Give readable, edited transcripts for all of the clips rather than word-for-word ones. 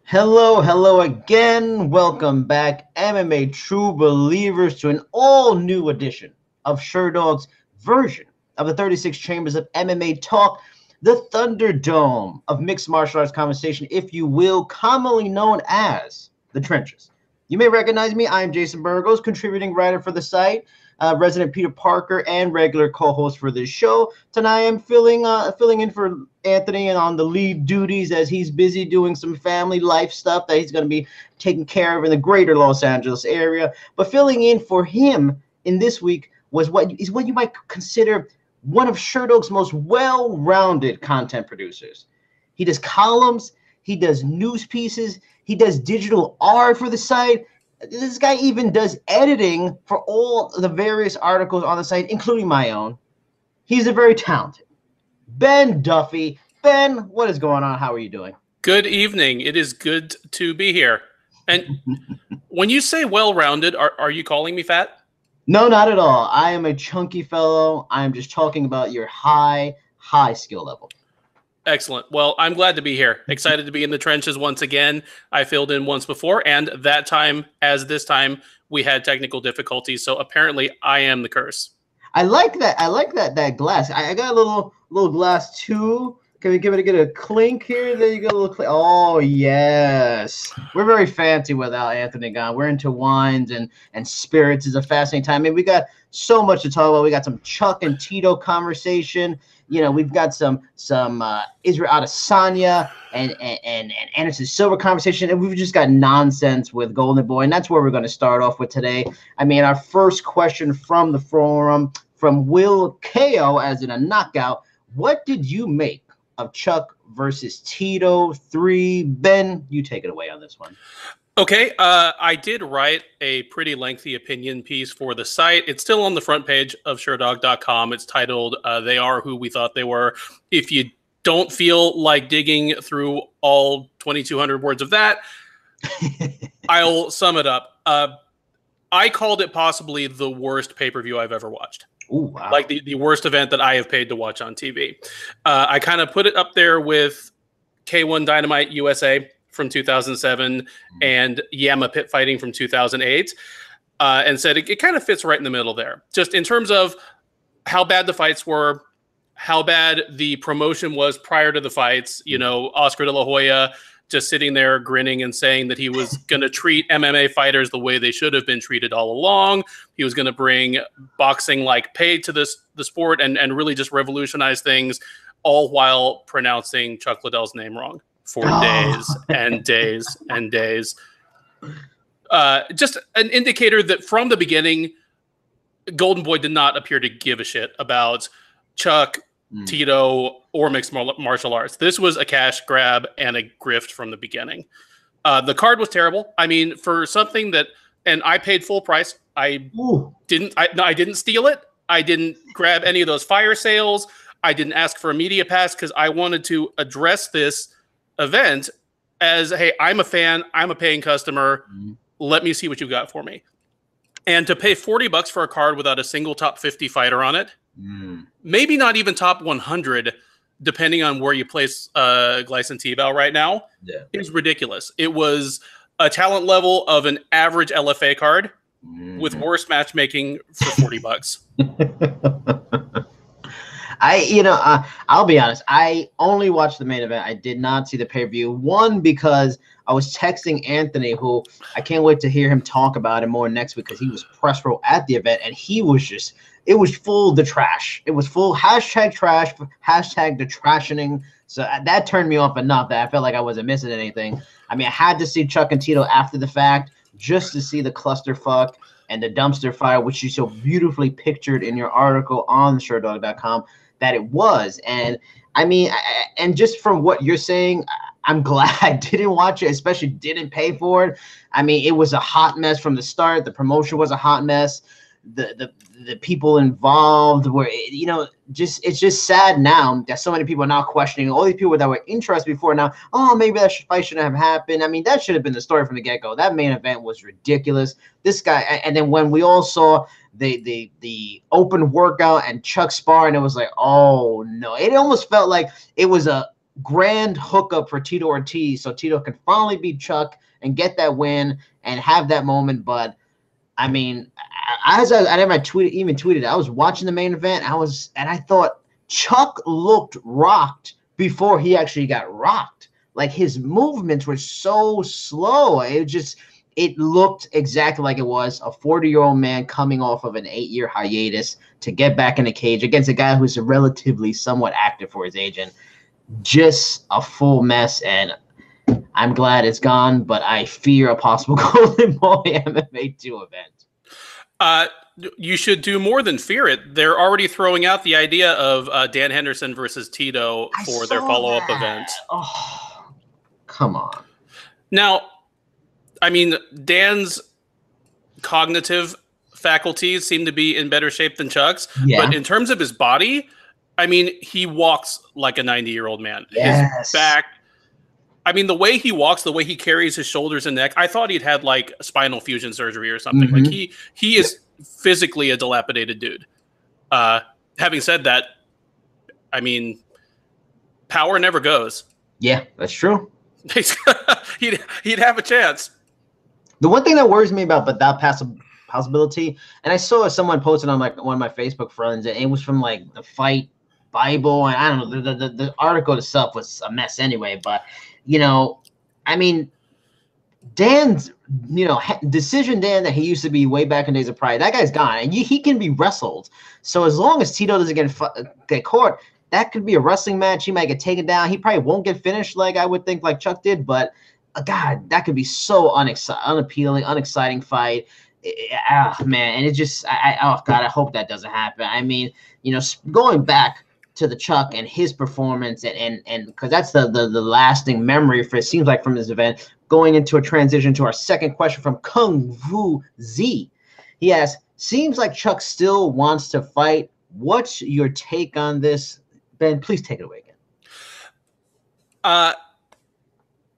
Hello again. Welcome back, MMA true believers, to an all-new edition of Sherdog's version of the 36 Chambers of MMA Talk, the Thunderdome of mixed martial arts conversation, if you will, commonly known as the Trenches. You may recognize me. I am Jason Burgos, contributing writer for the site, resident Peter Parker, and regular co-host for this show. Tonight I'm filling in for Anthony and on the lead duties as he's busy doing some family life stuff that he's going to be taking care of in the greater Los Angeles area. But filling in for him in this week was what you might consider one of Sherdog's most well-rounded content producers. He does columns, he does news pieces, he does digital art for the site. This guy even does editing for all the various articles on the site, including my own. He's a very talented Ben Duffy. Ben, what is going on? How are you doing? Good evening. It is good to be here. And when you say well-rounded, are you calling me fat? No, not at all. I am a chunky fellow. I am just talking about your high skill level. Excellent. Well, I'm glad to be here. Excited to be in the trenches once again. I filled in once before, and that time, as this time, we had technical difficulties. So apparently, I am the curse. I like that. I like that glass. I got a little glass too. Can we get a clink here? There you go, a little clink. Oh yes, we're very fancy without Anthony gone. We're into wines and spirits. Is a fascinating time. I mean, we got so much to talk about. We got some Chuck and Tito conversation. You know, we've got some Israel Adesanya and Anderson Silva conversation, and we've just got nonsense with Golden Boy, and that's where we're going to start off with today. I mean, our first question from the forum from Will KO, as in a knockout. What did you make of Chuck versus Tito 3? Ben, you take it away on this one. Okay, I did write a pretty lengthy opinion piece for the site. It's still on the front page of Sherdog.com. It's titled, They Are Who We Thought They Were. If you don't feel like digging through all 2,200 words of that, I'll sum it up. I called it possibly the worst pay-per-view I've ever watched. Ooh, wow. Like the worst event that I have paid to watch on TV. I kind of put it up there with K1 Dynamite USA from 2007 and Yama Pit Fighting from 2008, and said it kind of fits right in the middle there. Just in terms of how bad the fights were, how bad the promotion was prior to the fights. You know, Oscar De La Hoya just sitting there grinning and saying that he was going to treat MMA fighters the way they should have been treated all along. He was going to bring boxing-like pay to the sport and really just revolutionize things, all while pronouncing Chuck Liddell's name wrong for days and days and days. Just an indicator that from the beginning, Golden Boy did not appear to give a shit about Chuck, Tito, or mixed martial arts. This was a cash grab and a grift from the beginning. The card was terrible. I mean, for something that, and I paid full price. I didn't steal it. I didn't grab any of those fire sales. I didn't ask for a media pass because I wanted to address this event as, hey, I'm a fan, I'm a paying customer. Let me see what you got for me. And to pay $40 for a card without a single top 50 fighter on it, maybe not even top 100, depending on where you place Gleison Tebow right now, is ridiculous. It was a talent level of an average LFA card with worse matchmaking for $40. I'll be honest. I only watched the main event. I did not see the pay-per-view. One, because I was texting Anthony, who I can't wait to hear him talk about it more next week, because he was press row at the event, and he was just, it was full the trash. It was full hashtag trash, hashtag the trashing. So that turned me off enough that I felt like I wasn't missing anything. I mean, I had to see Chuck and Tito after the fact just to see the clusterfuck and the dumpster fire, which you so beautifully pictured in your article on Sherdog.com. That it was. And I mean, and just from what you're saying, I'm glad I didn't watch it, especially didn't pay for it. I mean, it was a hot mess from the start. The promotion was a hot mess. The people involved were, you know, it's just sad now that so many people are now questioning all these people that were interested before now. Oh, maybe that fight shouldn't have happened. I mean, that should have been the story from the get-go. That main event was ridiculous. This guy, and then when we all saw the open workout and Chuck spar, and it was like, oh no, it almost felt like it was a grand hookup for Tito Ortiz, so Tito can finally beat Chuck and get that win and have that moment. But I mean, as I never tweeted, I was watching the main event. I thought Chuck looked rocked before he actually got rocked. Like his movements were so slow. It looked exactly like it was a 40-year-old man coming off of an 8-year hiatus to get back in the cage against a guy who's relatively somewhat active for his age. And just a full mess. And I'm glad it's gone, but I fear a possible Golden Boy MMA 2 event. You should do more than fear it. They're already throwing out the idea of Dan Henderson versus Tito for their follow-up event. Oh, come on. Now, I mean, Dan's cognitive faculties seem to be in better shape than Chuck's, but in terms of his body, I mean, he walks like a 90-year-old man. Yes. His back, I mean, the way he walks, the way he carries his shoulders and neck, I thought he'd had like spinal fusion surgery or something. Like he is physically a dilapidated dude. Having said that, I mean, power never goes. Yeah, that's true. he'd have a chance. The one thing that worries me about that possibility, and I saw someone posted on like one of my Facebook friends, and it was from like the Fight Bible, and I don't know, the article itself was a mess anyway. But I mean, Dan's decision Dan that he used to be way back in days of Pride, that guy's gone, and he can be wrestled. So as long as Tito doesn't get caught, that could be a wrestling match. He might get taken down. He probably won't get finished like I would think like Chuck did, but God, that could be so unappealing, unexciting fight. Man, and it just, oh God, I hope that doesn't happen. I mean, going back to the Chuck and his performance, and because that's the lasting memory for it seems like from this event. Going into a transition to our second question from Kung Fu Z, he asks, "Seems like Chuck still wants to fight. What's your take on this, Ben? Please take it away again."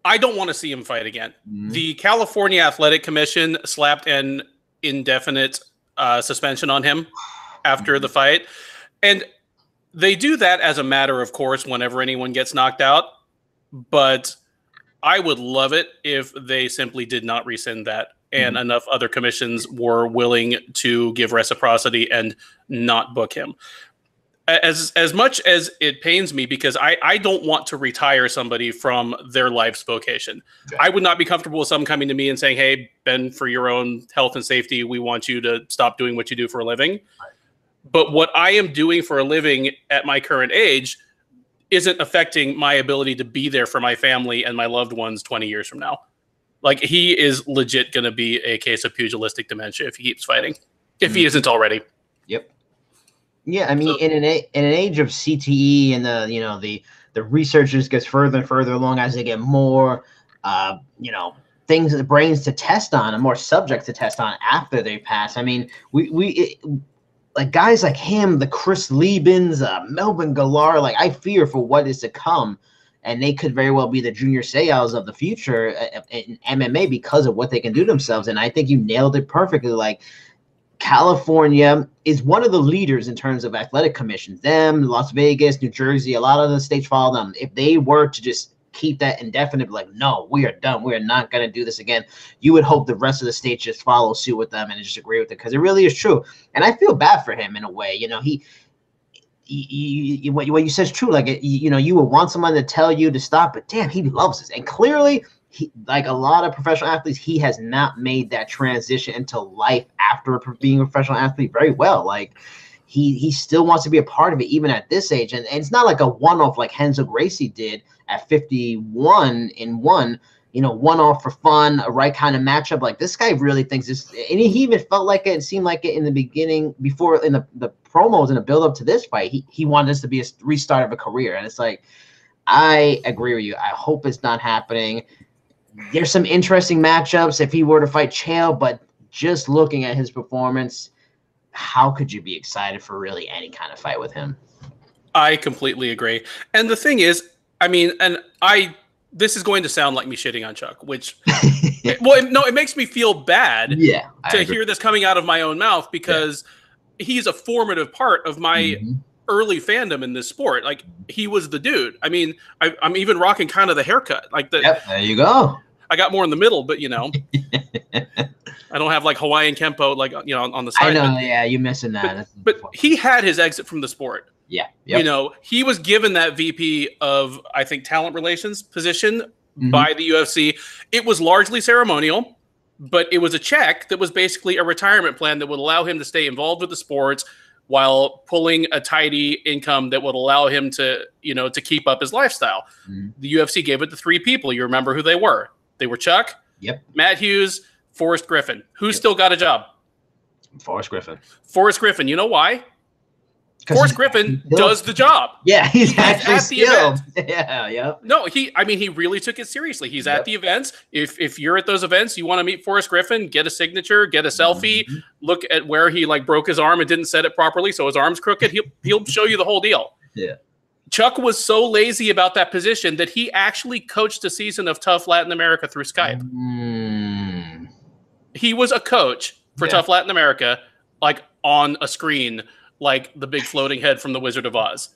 I don't want to see him fight again. The California Athletic Commission slapped an indefinite suspension on him after the fight. And they do that as a matter of course whenever anyone gets knocked out. But I would love it if they simply did not rescind that and enough other commissions were willing to give reciprocity and not book him. As much as it pains me, because I don't want to retire somebody from their life's vocation. Okay. I would not be comfortable with someone coming to me and saying, "Hey, Ben, for your own health and safety, we want you to stop doing what you do for a living." Right. But what I am doing for a living at my current age isn't affecting my ability to be there for my family and my loved ones 20 years from now. Like, he is legit going to be a case of pugilistic dementia if he keeps fighting, if he isn't already. Yep. Yeah, I mean, in an age of CTE and the researchers gets further and further along as they get more things in the brains to test on and more subjects to test on after they pass. I mean, like guys like him, the Chris Liebens, Melvin Gallar, like I fear for what is to come, and they could very well be the Junior Seau's of the future in MMA because of what they can do themselves. And I think you nailed it perfectly. Like, California is one of the leaders in terms of athletic commissions. Them, Las Vegas, New Jersey, a lot of the states follow them. If they were to just keep that indefinite, like, no, we are done, we are not going to do this again, you would hope the rest of the states just follow suit with them and just agree with it, because it really is true. And I feel bad for him in a way. What you said is true. Like, you would want someone to tell you to stop, but damn, he loves this. And clearly, like a lot of professional athletes, he has not made that transition into life after being a professional athlete very well. Like, he still wants to be a part of it even at this age. And it's not like a one-off like Renzo Gracie did at 51 in one, one-off for fun, a right kind of matchup. Like, this guy really thinks this, and he even felt like it seemed like it in the beginning, before in the promos and the build-up to this fight, he wanted this to be a restart of a career. And it's like, I agree with you. I hope it's not happening. There's some interesting matchups if he were to fight Chael, but just looking at his performance, how could you be excited for really any kind of fight with him? I completely agree. And the thing is, I mean, this is going to sound like me shitting on Chuck, which, it makes me feel bad to hear this coming out of my own mouth, because he's a formative part of my early fandom in this sport. Like, he was the dude. I mean, I'm even rocking kind of the haircut. Like Yep, there you go. I got more in the middle, but you know, I don't have like Hawaiian Kempo like on the side. I know, but, yeah, you're missing that. But he had his exit from the sport. Yeah, yep. You know, he was given that VP of, I think, talent relations position by the UFC. It was largely ceremonial, but it was a check that was basically a retirement plan that would allow him to stay involved with the sports while pulling a tidy income that would allow him to, you know, to keep up his lifestyle. The UFC gave it to 3 people. You remember who they were? They were Chuck, Matt Hughes, Forrest Griffin. Who's still got a job? Forrest Griffin. Forrest Griffin. You know why? Forrest Griffin does the job. Yeah, he's actually at the event. Yeah. No, he really took it seriously. He's at the events. If you're at those events, you want to meet Forrest Griffin, get a signature, get a selfie, look at where he like broke his arm and didn't set it properly, so his arm's crooked. He'll show you the whole deal. Yeah. Chuck was so lazy about that position that he actually coached a season of Tough Latin America through Skype. He was a coach for Tough Latin America, like on a screen, like the big floating head from The Wizard of Oz.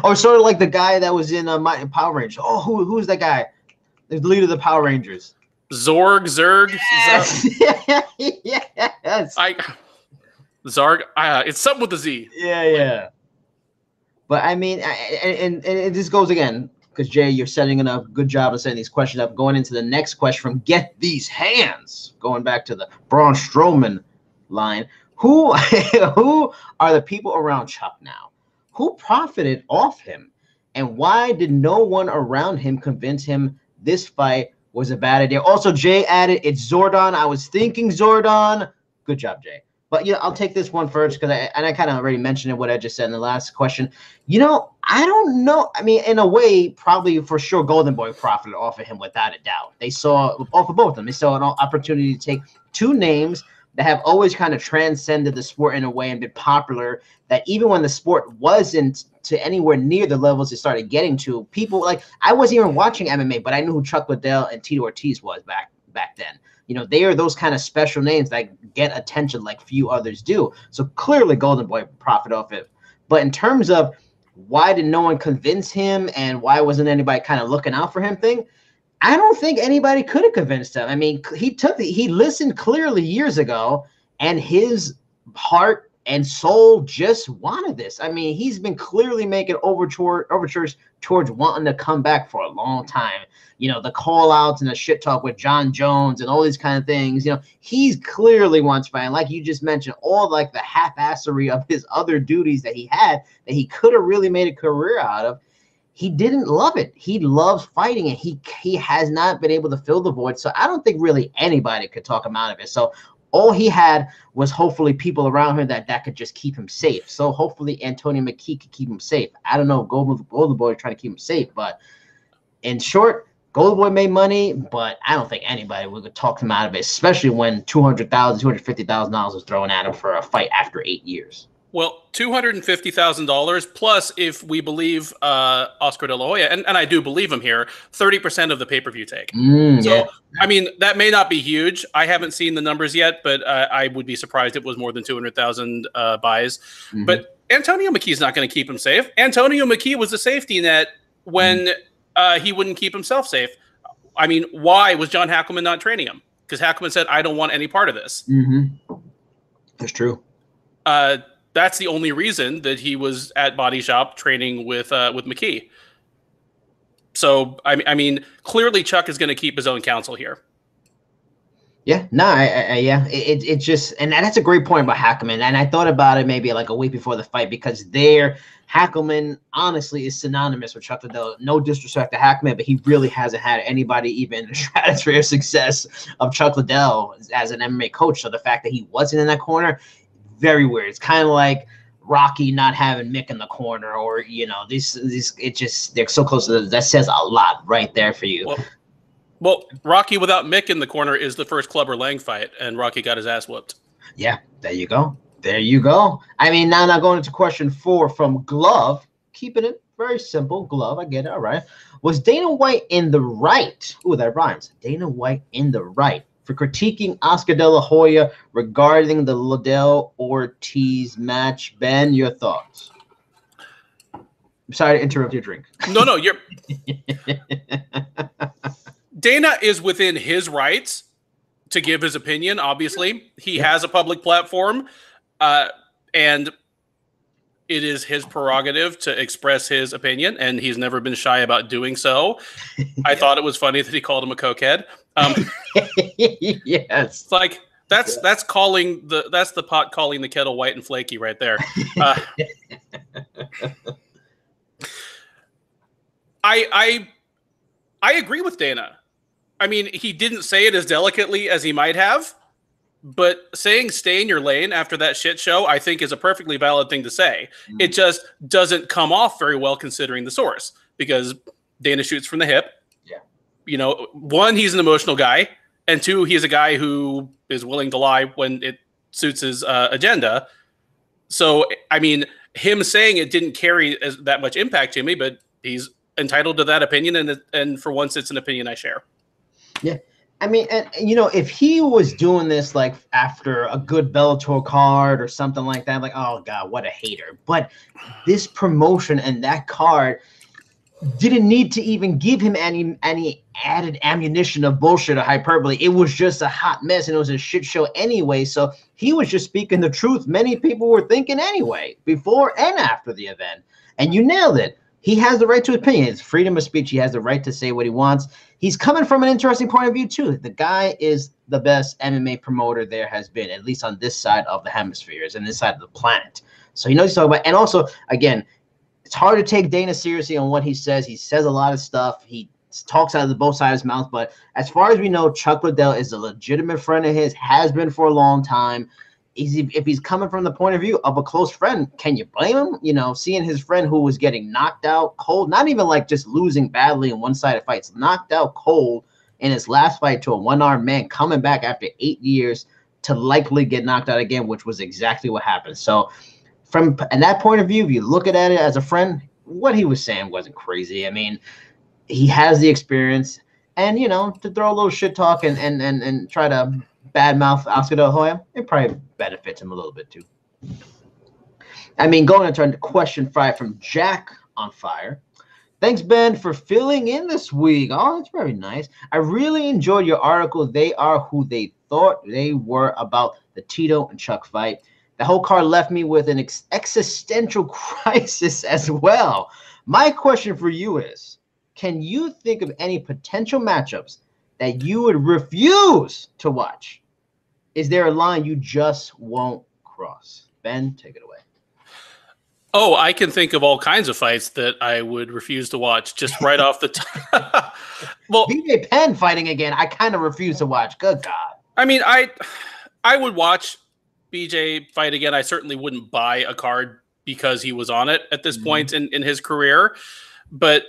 Or sort of like the guy that was in Power Rangers. Oh, who's that guy? The leader of the Power Rangers. Zerg. Yes. Zarg. It's something with a Z. Yeah. But I mean, and this goes again, because Jay, you're setting a good job of setting these questions up. Going into the next question from Get These Hands, going back to the Braun Strowman line. Who are the people around Chuck now? Who profited off him? And why did no one around him convince him this fight was a bad idea? Also, Jay added, it's Zordon. I was thinking Zordon. Good job, Jay. But, you know, I'll take this one first because I kind of already mentioned it, what I just said in the last question. You know, I don't know. I mean, in a way, probably for sure, Golden Boy profited off of him without a doubt. They saw, off of both of them, they saw an opportunity to take 2 names that have always kind of transcended the sport in a way and been popular, that even when the sport wasn't to anywhere near the levels it started getting to, people like, I wasn't even watching MMA, but I knew who Chuck Liddell and Tito Ortiz was back then. You know, they are those kind of special names that get attention like few others do. So clearly Golden Boy profit off it. But in terms of why did no one convince him and why wasn't anybody kind of looking out for him thing, I don't think anybody could have convinced him. I mean, he listened clearly years ago, and his heart and soul just wanted this. I mean, he's been clearly making overtures towards wanting to come back for a long time. You know, the call outs and the shit talk with John Jones and all these kind of things. You know, he's clearly wants to fight. Like you just mentioned, all like the half-assery of his other duties that he had that he could have really made a career out of. He didn't love it. He loves fighting, and he has not been able to fill the void. So I don't think really anybody could talk him out of it. So all he had was hopefully people around him that could just keep him safe. So hopefully Antonio McKee could keep him safe. I don't know if Golden Boy trying to keep him safe, but in short, Golden Boy made money, but I don't think anybody would talk him out of it, especially when $200,000, $250,000 was thrown at him for a fight after 8 years. Well, $250,000 plus, if we believe Oscar De La Hoya, and I do believe him here, 30% of the pay-per-view take. I mean, that may not be huge. I haven't seen the numbers yet, but I would be surprised if it was more than 200,000 buys. But Antonio McKee's not going to keep him safe. Antonio McKee was a safety net when he wouldn't keep himself safe. I mean, why was John Hackleman not training him? Because Hackleman said, I don't want any part of this. That's true. That's the only reason that he was at Body Shop training with McKee. So, I mean, clearly Chuck is going to keep his own counsel here. Yeah, no, it just, and that's a great point about Hackleman. And I thought about it maybe like a week before the fight, because Hackleman honestly is synonymous with Chuck Liddell. No disrespect to Hackleman, but he really hasn't had anybody even in the stratosphere of success of Chuck Liddell as an MMA coach. So the fact that he wasn't in that corner, very weird. It's kind of like Rocky not having Mick in the corner, or you know, these it just, they're so close to that says a lot right there for you. Well, Rocky without Mick in the corner is the first Clubber Lang fight, and Rocky got his ass whooped. Yeah, there you go. There you go. I mean, now going into question 4 from Glove, keeping it very simple. Glove, I get it. All right. Was Dana White in the right? Ooh, that rhymes. Dana White in the right for critiquing Oscar De La Hoya regarding the Liddell Ortiz match. Ben, your thoughts? Sorry to interrupt your drink. No, you're. Dana is within his rights to give his opinion. Obviously, he has a public platform, and it is his prerogative to express his opinion, and he's never been shy about doing so. I thought it was funny that he called him a cokehead. Yes, it's like that's the pot calling the kettle white and flaky right there. I agree with Dana. I mean, he didn't say it as delicately as he might have, but saying stay in your lane after that shit show, I think, is a perfectly valid thing to say. It just doesn't come off very well considering the source, because Dana shoots from the hip. Yeah. You know, one, he's an emotional guy, and two, he's a guy who is willing to lie when it suits his agenda. So, I mean, him saying it didn't carry that much impact to me, but he's entitled to that opinion, and for once, it's an opinion I share. Yeah. I mean, and you know, if he was doing this like after a good Bellator card or something like that, like, oh God, what a hater. But this promotion and that card didn't need to even give him any added ammunition of bullshit or hyperbole. It was just a hot mess, and it was a shit show anyway. So he was just speaking the truth. Many people were thinking anyway, before and after the event. And you nailed it. He has the right to opinion. It's freedom of speech. He has the right to say what he wants. He's coming from an interesting point of view, too. The guy is the best MMA promoter there has been, at least on this side of the hemispheres and this side of the planet. So he knows he's talking about. And also, again, it's hard to take Dana seriously on what he says. He says a lot of stuff. He talks out of both sides of his mouth. But as far as we know, Chuck Liddell is a legitimate friend of his, has been for a long time. If he's coming from the point of view of a close friend, can you blame him? You know, seeing his friend who was getting knocked out cold, not even like just losing badly in one-sided fights, knocked out cold in his last fight to a one-armed man, coming back after 8 years to likely get knocked out again, which was exactly what happened. So from that point of view, if you look at it as a friend, what he was saying wasn't crazy. I mean, he has the experience, and, you know, to throw a little shit talk and try to badmouth Oscar De La Hoya, it probably benefits him a little bit too. I mean, going into question 5 from Jack on Fire. Thanks, Ben, for filling in this week. Oh, that's very nice. I really enjoyed your article. They are who they thought they were about the Tito and Chuck fight. The whole card left me with an existential crisis as well. My question for you is, can you think of any potential matchups that you would refuse to watch? Is there a line you just won't cross? Ben, take it away. Oh, I can think of all kinds of fights that I would refuse to watch just right off the top. Well, BJ Penn fighting again, I kind of refuse to watch. Good God. I mean, I would watch BJ fight again. I certainly wouldn't buy a card because he was on it at this point in his career. But,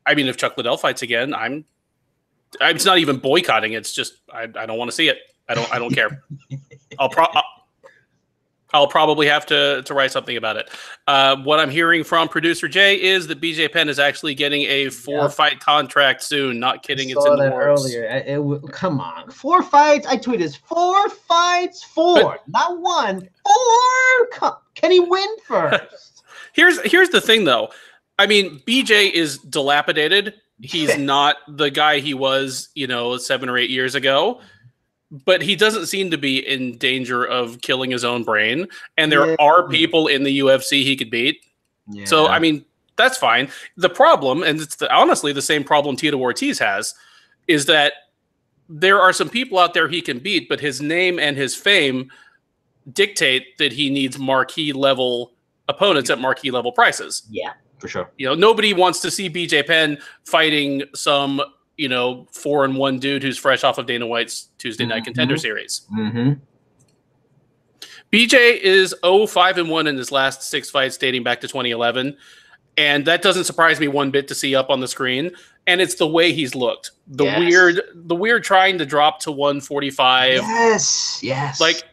I mean, if Chuck Liddell fights again, it's not even boycotting. It's just I don't want to see it. I don't care. I'll probably have to write something about it. What I'm hearing from producer Jay is that BJ Penn is actually getting a 4-fight contract soon. Not kidding. It's in the works. Earlier. Come on, 4 fights. I tweeted 4 fights, not 1. 4. Can he win first? Here's the thing, though. I mean, BJ is dilapidated. He's not the guy he was, 7 or 8 years ago. But he doesn't seem to be in danger of killing his own brain. And there are people in the UFC he could beat. Yeah. So, I mean, that's fine. The problem, and it's honestly the same problem Tito Ortiz has, is that there are some people out there he can beat, but his name and his fame dictate that he needs marquee-level opponents at marquee-level prices. Yeah, for sure. Nobody wants to see BJ Penn fighting some 4-1 dude who's fresh off of Dana White's Tuesday Night Contender Series. BJ is 0-5-1 in his last 6 fights dating back to 2011. And that doesn't surprise me one bit to see up on the screen. And it's the way he's looked. The weird trying to drop to 145. Yes. Like,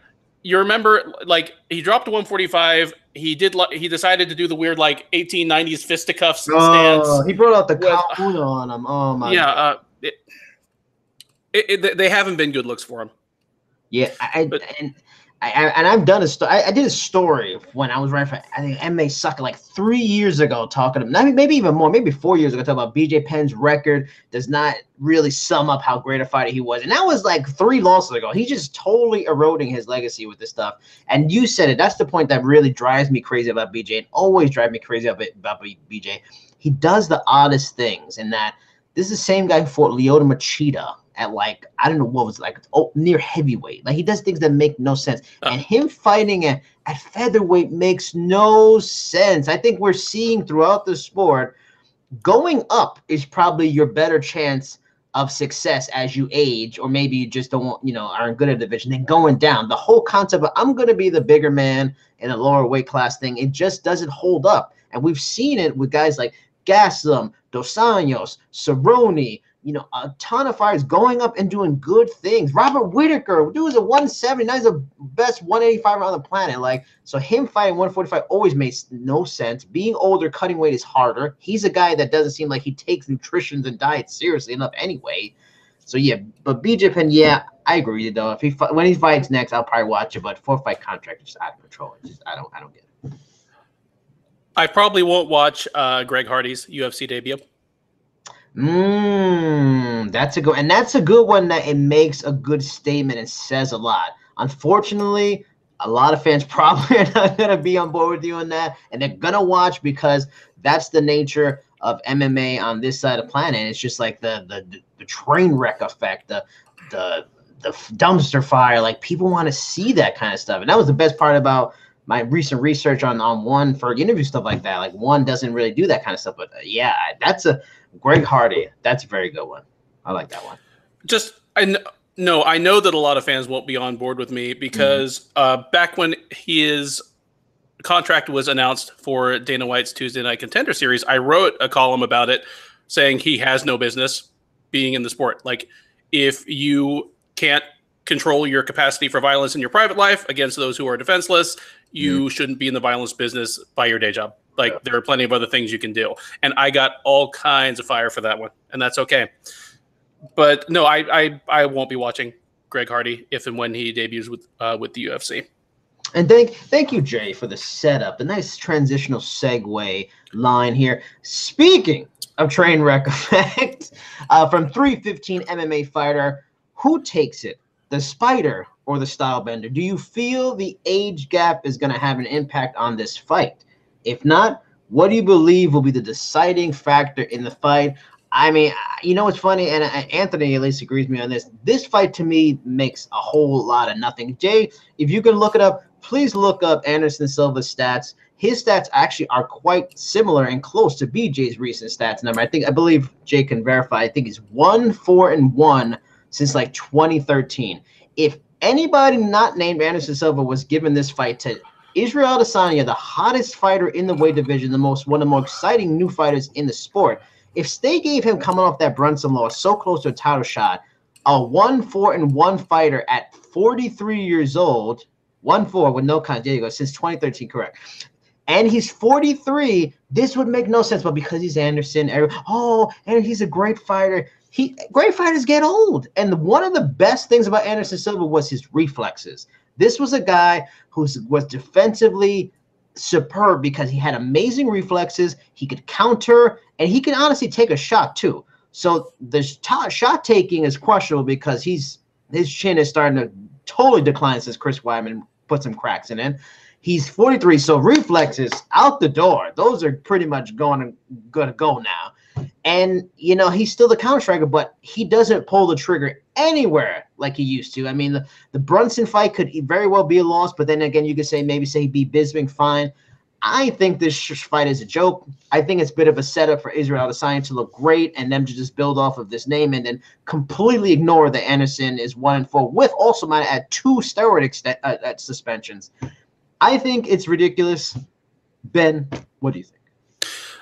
you remember, like, he dropped to 145. He decided to do the weird, like, 1890s fisticuffs stance. He brought out the Kahuna on him. Oh, my God. They haven't been good looks for him. Yeah, and And I've done I did a story when I was writing for, I think, MMA Sucker like 3 years ago, talking about, maybe even more, maybe 4 years ago, talking about BJ Penn's record does not really sum up how great a fighter he was. And that was like 3 losses ago. He's just totally eroding his legacy with this stuff. And you said it. That's the point that really drives me crazy about BJ, and always drive me crazy about BJ. He does the oddest things, in that this is the same guy who fought Lyoto Machida at, like, I don't know what was, like, near heavyweight. Like, he does things that make no sense. And him fighting at featherweight makes no sense. I think we're seeing throughout the sport, going up is probably your better chance of success as you age, or maybe you just don't, aren't good at the division, than going down. The whole concept of I'm going to be the bigger man in a lower weight class thing, it just doesn't hold up. And we've seen it with guys like Gaslam, Dos Anjos, Cerrone, a ton of fighters going up and doing good things. Robert Whittaker, dude was a 170, now he's the best 185 on the planet. Like, so him fighting 145 always makes no sense. Being older, cutting weight is harder. He's a guy that doesn't seem like he takes nutrition and diet seriously enough anyway. So yeah, but BJ Penn, yeah, I agree though. If when he fights next, I'll probably watch it. But 4-fight contract is just out of control. It's just, I don't get it. I probably won't watch Greg Hardy's UFC debut. That's a good one, that it makes a good statement and says a lot. Unfortunately, a lot of fans probably are not going to be on board with you on that, and they're going to watch because that's the nature of MMA on this side of the planet. It's just like the train wreck effect, the dumpster fire. Like, people want to see that kind of stuff, and that was the best part about my recent research on One for interview stuff like that. Like, One doesn't really do that kind of stuff, but yeah, that's a Greg Hardy. That's a very good one. I like that one. I know that a lot of fans won't be on board with me because back when his contract was announced for Dana White's Tuesday Night Contender Series, I wrote a column about it saying he has no business being in the sport. Like, if you can't control your capacity for violence in your private life against those who are defenseless, you shouldn't be in the violence business by your day job. Like, there are plenty of other things you can do. And I got all kinds of fire for that one, and that's okay. But no, I won't be watching Greg Hardy if and when he debuts with the UFC. And thank you, Jay, for the setup. A nice transitional segue line here. Speaking of train wreck effect, from 315 MMA fighter, who takes it, the Spider or the Stylebender? Do you feel the age gap is going to have an impact on this fight? If not, what do you believe will be the deciding factor in the fight? I mean, what's funny, and Anthony at least agrees with me on this. This fight, to me, makes a whole lot of nothing. Jay, if you can look it up, please look up Anderson Silva's stats. His stats actually are quite similar and close to BJ's recent stats number. I believe Jay can verify. I think he's 1-4-1 since like 2013. If anybody not named Anderson Silva was given this fight to Israel Adesanya, the hottest fighter in the weight division, one of the more exciting new fighters in the sport, if they gave him, coming off that Brunson loss, so close to a title shot, a 1-4-1 fighter at 43 years old, 1-4 with no contest, there you go, since 2013, correct. And he's 43, this would make no sense, but because he's Anderson, and he's a great fighter. Great fighters get old. And one of the best things about Anderson Silva was his reflexes. This was a guy who was defensively superb because he had amazing reflexes. He could counter, and he can honestly take a shot too. So the shot taking is questionable because his chin is starting to totally decline since Chris Weidman put some cracks in it. He's 43, so reflexes out the door. Those are pretty much going to go now. And, he's still the counter striker, but he doesn't pull the trigger anywhere like he used to. I mean, the Brunson fight could very well be a loss, but then again, you could say he beat Bisping, fine. I think this fight is a joke. I think it's a bit of a setup for Israel Adesanya to look great and them to just build off of this name and then completely ignore that Anderson is 1-4 with also might add 2 steroid suspensions. I think it's ridiculous. Ben, what do you think?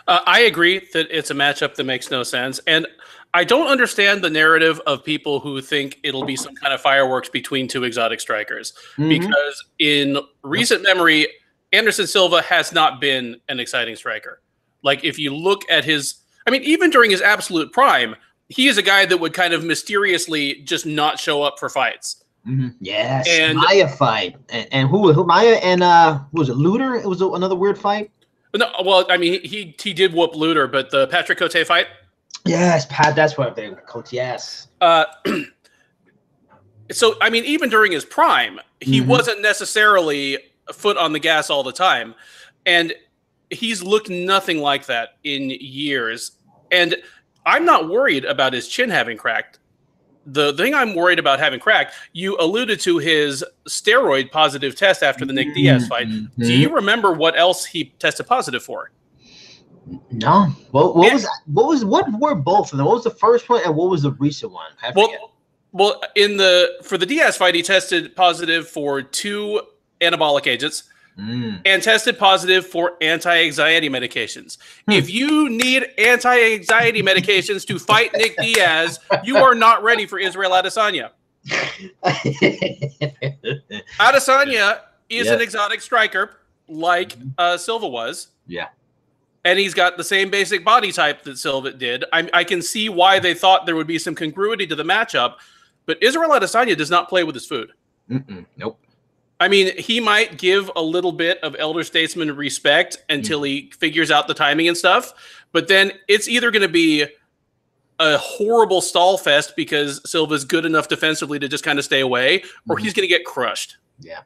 I agree that it's a matchup that makes no sense. And I don't understand the narrative of people who think it'll be some kind of fireworks between 2 exotic strikers. Because in recent memory, Anderson Silva has not been an exciting striker. Like, if you look at even during his absolute prime, he is a guy that would kind of mysteriously just not show up for fights. Yes, And Maya fight, and who Maya and who was it? Luder? It was another weird fight. no, well, I mean, he did whoop Luder, but the Patrick Cote fight. Yes, Pat. That's what they Coach. Yes. So I mean, even during his prime, he wasn't necessarily a foot on the gas all the time, and he's looked nothing like that in years. And I'm not worried about his chin having cracked. The thing I'm worried about having cracked, you alluded to his steroid positive test after the Nick Diaz fight. Do you remember what else he tested positive for? No. What were both of them? What was the first one and what was the recent one? Well, for the Diaz fight, he tested positive for 2 anabolic agents and tested positive for anti-anxiety medications. If you need anti-anxiety medications to fight Nick Diaz, you are not ready for Israel Adesanya. Adesanya is an exotic striker like Silva was. Yeah. And he's got the same basic body type that Silva did. I can see why they thought there would be some congruity to the matchup, but Israel Adesanya does not play with his food. Nope. I mean, he might give a little bit of elder statesman respect until he figures out the timing and stuff, but then it's either going to be a horrible stall fest because Silva's good enough defensively to just kind of stay away, or he's going to get crushed. Yeah.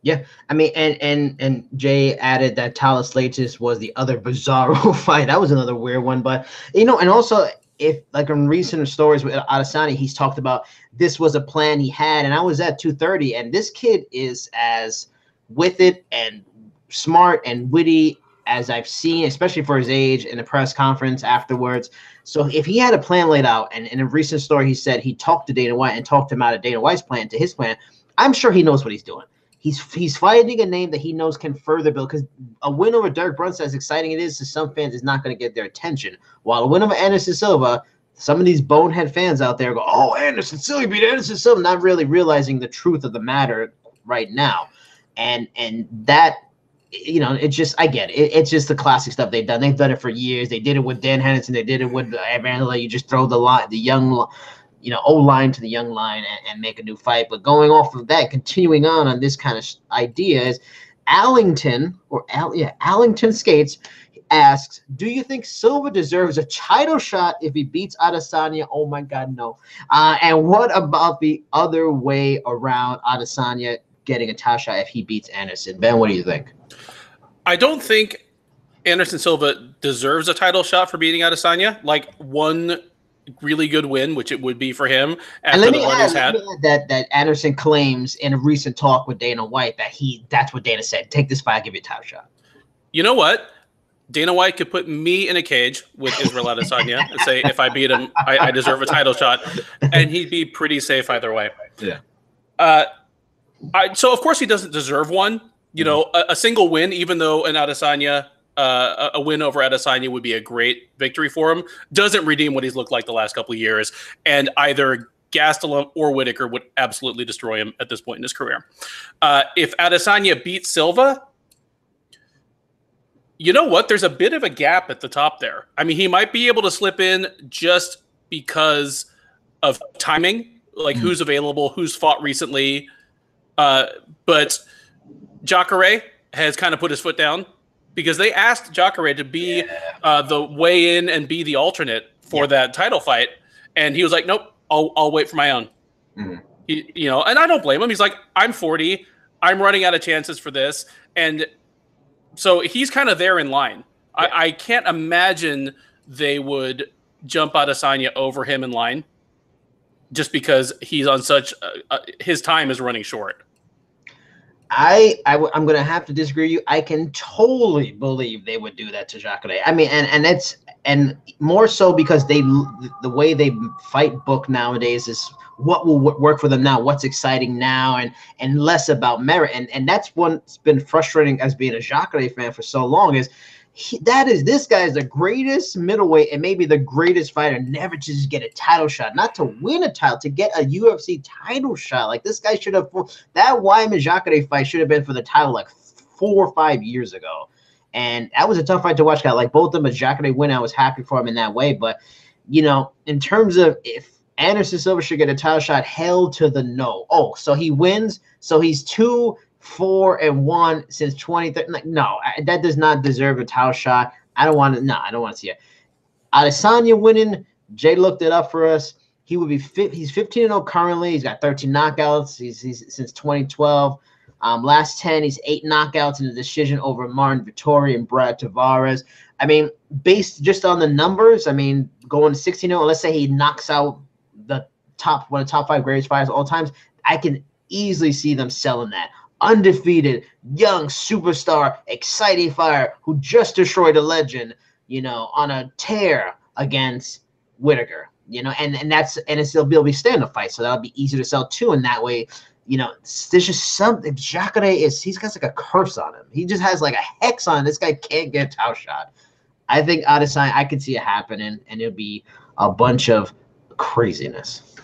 Yeah, I mean, and Jay added that Talis Latis was the other bizarro fight. That was another weird one, but and also if like in recent stories with Adesanya, he's talked about this was a plan he had, and I was at 230, and this kid is as with it and smart and witty as I've seen, especially for his age, in the press conference afterwards. So if he had a plan laid out, and in a recent story he said he talked to Dana White and talked him out of Dana White's plan to his plan, I'm sure he knows what he's doing. He's fighting a name that he knows can further build, because a win over Derek Brunson, as exciting it is to some fans, is not going to get their attention. While a win over Anderson Silva, some of these bonehead fans out there go, "Oh, Anderson Silva beat Anderson Silva," not really realizing the truth of the matter right now. And that, it's just, I get it. It's just the classic stuff they've done. They've done it for years. They did it with Dan Henderson. They did it with Evander. You just throw the young old line to the young line and make a new fight. But going off of that, continuing on this kind of idea is Allington Skates asks, do you think Silva deserves a title shot if he beats Adesanya? Oh my God, no. And what about the other way around, Adesanya getting a title shot if he beats Anderson? Ben, what do you think? I don't think Anderson Silva deserves a title shot for beating Adesanya. Like one really good win, which it would be for him after the one he's had. That Anderson claims in a recent talk with Dana White that's what Dana said. Take this fight, I'll give you a title shot. You know what? Dana White could put me in a cage with Israel Adesanya and say, if I beat him, I deserve a title shot. And he'd be pretty safe either way. Yeah. So, of course, he doesn't deserve one. A single win, even though an Adesanya a win over Adesanya would be a great victory for him, doesn't redeem what he's looked like the last couple of years. And either Gastelum or Whitaker would absolutely destroy him at this point in his career. If Adesanya beats Silva, you know what? There's a bit of a gap at the top there. I mean, he might be able to slip in just because of timing, like who's available, who's fought recently. But Jacare has kind of put his foot down, because they asked Jacare to be the weigh-in and be the alternate for that title fight, and he was like, "Nope, I'll wait for my own." And I don't blame him. He's like, "I'm 40, I'm running out of chances for this," and so he's kind of there in line. Yeah. I can't imagine they would jump Adesanya over him in line, just because he's on such his time is running short. I'm going to have to disagree with you. I can totally believe they would do that to Jacare. I mean, and more so because the way they fight book nowadays is what will work for them now, what's exciting now, and less about merit. And that's what's been frustrating as being a Jacare fan for so long is this guy is the greatest middleweight and maybe the greatest fighter, never to just get a title shot, not to win a title, to get a UFC title shot. Like, this guy should have, that Weidman Jacare fight should have been for the title like 4 or 5 years ago. And that was a tough fight to watch. Like both of them, as Jacare win, I was happy for him in that way. But, in terms of if Anderson Silva should get a title shot. Hell to the no. Oh, so he wins. So he's 2-4-1 since 2013. Like, no, that does not deserve a title shot. I don't want to. No, I don't want to see it. Adesanya winning. Jay looked it up for us. He would be he's 15-0 currently. He's got 13 knockouts. He's since 2012. Last 10, he's 8 knockouts in a decision over Martin Vettori and Brad Tavares. I mean, based just on the numbers, I mean, going 16-0, let's say he knocks out one of the top 5 greatest fighters of all times, I can easily see them selling that. Undefeated, young superstar, exciting fighter who just destroyed a legend, on a tear against Whitaker, and it'll be a stand-up fight, so that'll be easier to sell too. And that way, there's just something. Jacare he's got like a curse on him. He just has like a hex on him. This guy can't get a title shot. I think Adesanya, I could see it happening, and it'll be a bunch of craziness.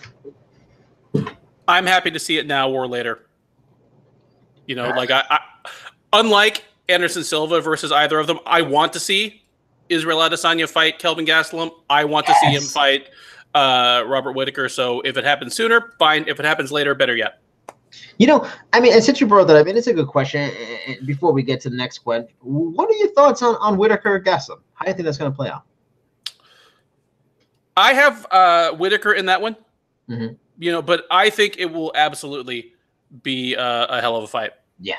I'm happy to see it now or later. Like I unlike Anderson Silva versus either of them, I want to see Israel Adesanya fight Kelvin Gastelum. I want to see him fight Robert Whitaker. So if it happens sooner, fine. If it happens later, better yet. I mean, and since you brought that up, and it's a good question. And before we get to the next question, what are your thoughts on Whitaker Gastelum? How do you think that's going to play out? I have Whitaker in that one. Mm-hmm. But I think it will absolutely be a hell of a fight. Yeah.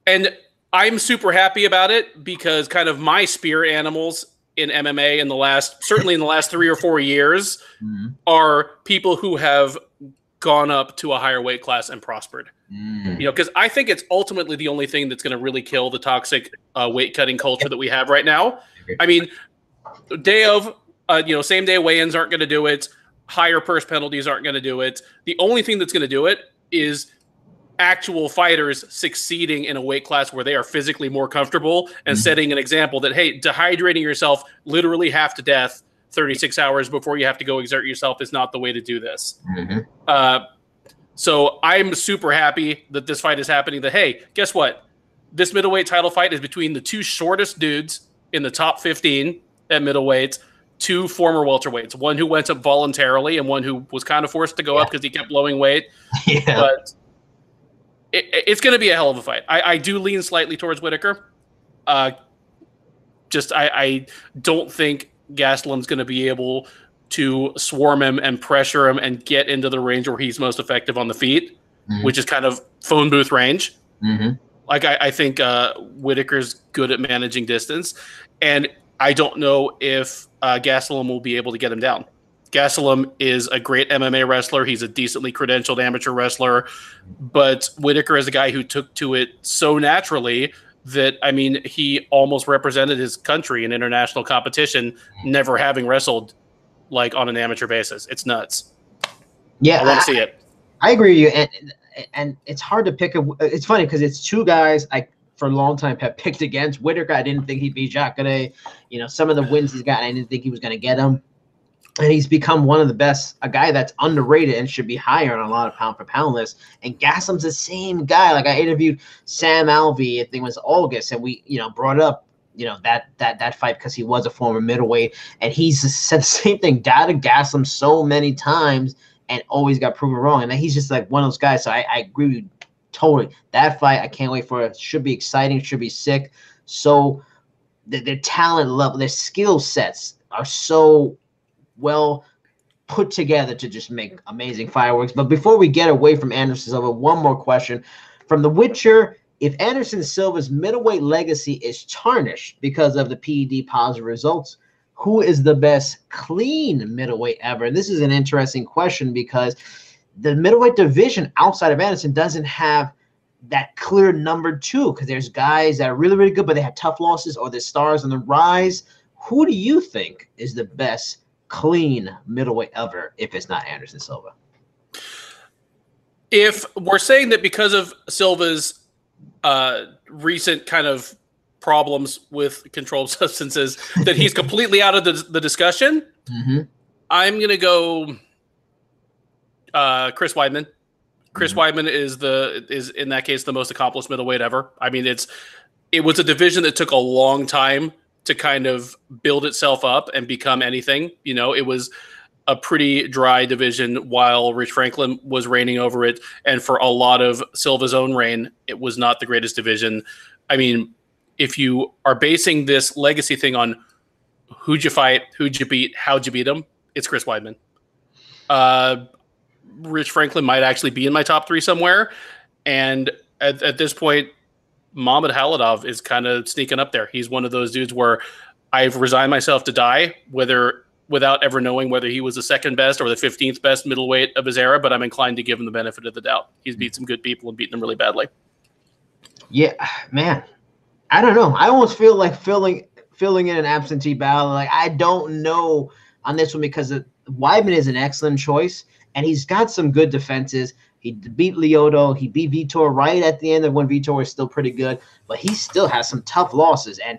And I'm super happy about it because kind of my spirit animals in MMA certainly in the last 3 or 4 years are people who have gone up to a higher weight class and prospered. Because I think it's ultimately the only thing that's going to really kill the toxic weight cutting culture that we have right now. I mean, same day weigh-ins aren't going to do it. Higher purse penalties aren't going to do it. The only thing that's going to do it is actual fighters succeeding in a weight class where they are physically more comfortable and setting an example that, hey, dehydrating yourself literally half to death 36 hours before you have to go exert yourself is not the way to do this. So I'm super happy that this fight is happening. That, hey, guess what? This middleweight title fight is between the 2 shortest dudes in the top 15 at middleweight, 2 former welterweights, one who went up voluntarily and one who was kind of forced to go up because he kept blowing weight. But it's going to be a hell of a fight. I do lean slightly towards Whitaker. I don't think Gastelum's going to be able to swarm him and pressure him and get into the range where he's most effective on the feet, which is kind of phone booth range. Like I think Whitaker's good at managing distance, and I don't know if Gastelum will be able to get him down. Gastelum is a great MMA wrestler. He's a decently credentialed amateur wrestler, but Whitaker is a guy who took to it so naturally that, I mean, he almost represented his country in international competition, never having wrestled like on an amateur basis. It's nuts. Yeah, I want to see it. I agree with you, and it's hard to pick. It's funny because it's 2 guys I for a long time have picked against. Whitaker, I didn't think he'd beat Jacare. Some of the wins he's gotten, I didn't think he was going to get him. And he's become one of the best, a guy that's underrated and should be higher on a lot of pound-for-pound lists. And Gastelum's the same guy. Like, I interviewed Sam Alvey, I think it was August, and we, brought up, that fight because he was a former middleweight. And he's said the same thing, doubted Gastelum so many times and always got proven wrong. And he's just like one of those guys. So I agree with you totally. That fight, I can't wait for it. Should be exciting, should be sick. So their talent level, their skill sets are so well put together to just make amazing fireworks. But before we get away from Anderson Silva, one more question from The Witcher. If Anderson Silva's middleweight legacy is tarnished because of the PED positive results, who is the best clean middleweight ever? And this is an interesting question because the middleweight division outside of Anderson doesn't have that clear number 2 because there's guys that are really, really good, but they have tough losses or they're stars on the rise. Who do you think is the best clean middleweight ever if it's not Anderson Silva? If we're saying that because of Silva's recent kind of problems with controlled substances that he's completely out of the discussion, I'm going to go Chris Weidman. Chris Weidman is in that case the most accomplished middleweight ever. I mean, it was a division that took a long time to kind of build itself up and become anything. You know, it was a pretty dry division while Rich Franklin was reigning over it. And for a lot of Silva's own reign, it was not the greatest division. I mean, if you are basing this legacy thing on who'd you fight, who'd you beat, how'd you beat them, it's Chris Weidman. Rich Franklin might actually be in my top 3 somewhere. And at this point, Muhammad Haladov is kind of sneaking up there. He's one of those dudes where I've resigned myself to die, without ever knowing whether he was the 2nd best or the 15th best middleweight of his era, but I'm inclined to give him the benefit of the doubt. He's beat some good people and beaten them really badly. Yeah, man. I don't know. I almost feel like filling in an absentee ballot. Like, I don't know on this one because Weidman is an excellent choice, and he's got some good defenses. He beat Lyoto. He beat Vitor right at the end of when Vitor was still pretty good, but he still has some tough losses. And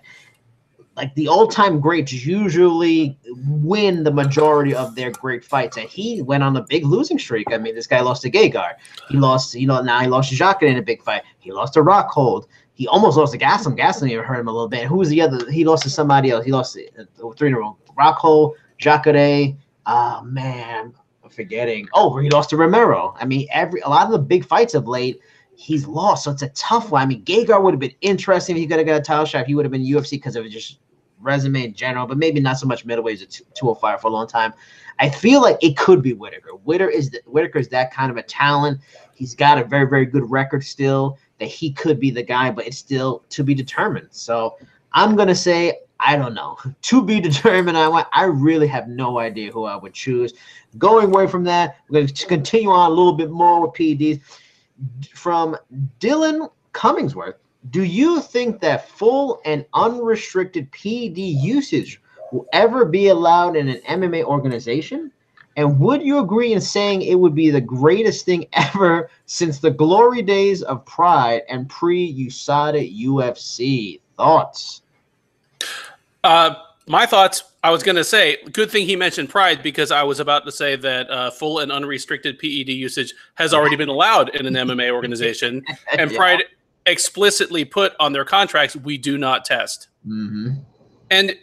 like the all-time greats usually win the majority of their great fights, and he went on a big losing streak. I mean, this guy lost to Gegard. He lost, now he lost to Jacques in a big fight. He lost to Rockhold. He almost lost to Gaslam. Gaslam even hurt him a little bit. Who was the other? He lost to somebody else. He lost 3 in a row. Rockhold, Jacare. Oh man, I'm forgetting. Oh, he lost to Romero. I mean, a lot of the big fights of late, he's lost. So it's a tough one. I mean, Gegard would have been interesting if he could have got a title shot. If he would have been UFC because of just resume in general, but maybe not so much middleweight as a 205 for a long time. I feel like it could be Whittaker. Whittaker is that kind of a talent. He's got a very, very good record still, that he could be the guy, but it's still to be determined. So I'm going to say, I don't know. To be determined. I really have no idea who I would choose. Going away from that, we're going to continue on a little bit more with PEDs. From Dylan Cummingsworth, do you think that full and unrestricted PED usage will ever be allowed in an MMA organization? And would you agree in saying it would be the greatest thing ever since the glory days of Pride and pre-USADA UFC? Thoughts? My thoughts, I was going to say, good thing he mentioned Pride, because I was about to say that full and unrestricted PED usage has already been allowed in an MMA organization. And Pride explicitly put on their contracts, we do not test. Mm-hmm. And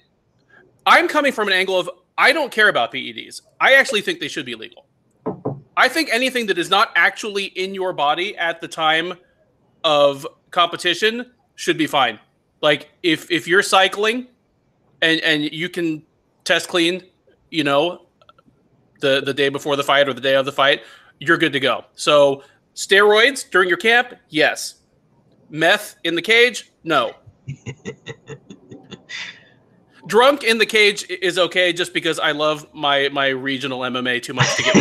I'm coming from an angle of, I don't care about PEDs. I actually think they should be legal. I think anything that is not actually in your body at the time of competition should be fine. Like if you're cycling and you can test clean, you know, the day before the fight or the day of the fight, you're good to go. So steroids during your camp, yes. Meth in the cage, no. Drunk in the cage is okay, just because I love my regional MMA too much to get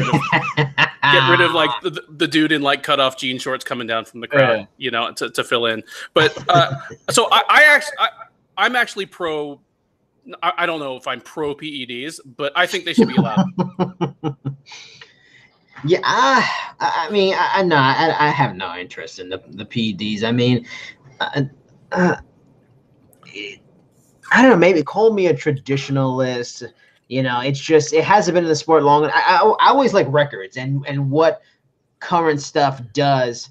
rid of like the dude in like cutoff jean shorts coming down from the crowd, you know, to fill in. But so I'm actually pro. I don't know if I'm pro PEDs, but I think they should be allowed. Yeah, I mean, I have no interest in the PEDs. I mean, I don't know, maybe call me a traditionalist. You know, it's just, it hasn't been in the sport long. I always like records and what current stuff does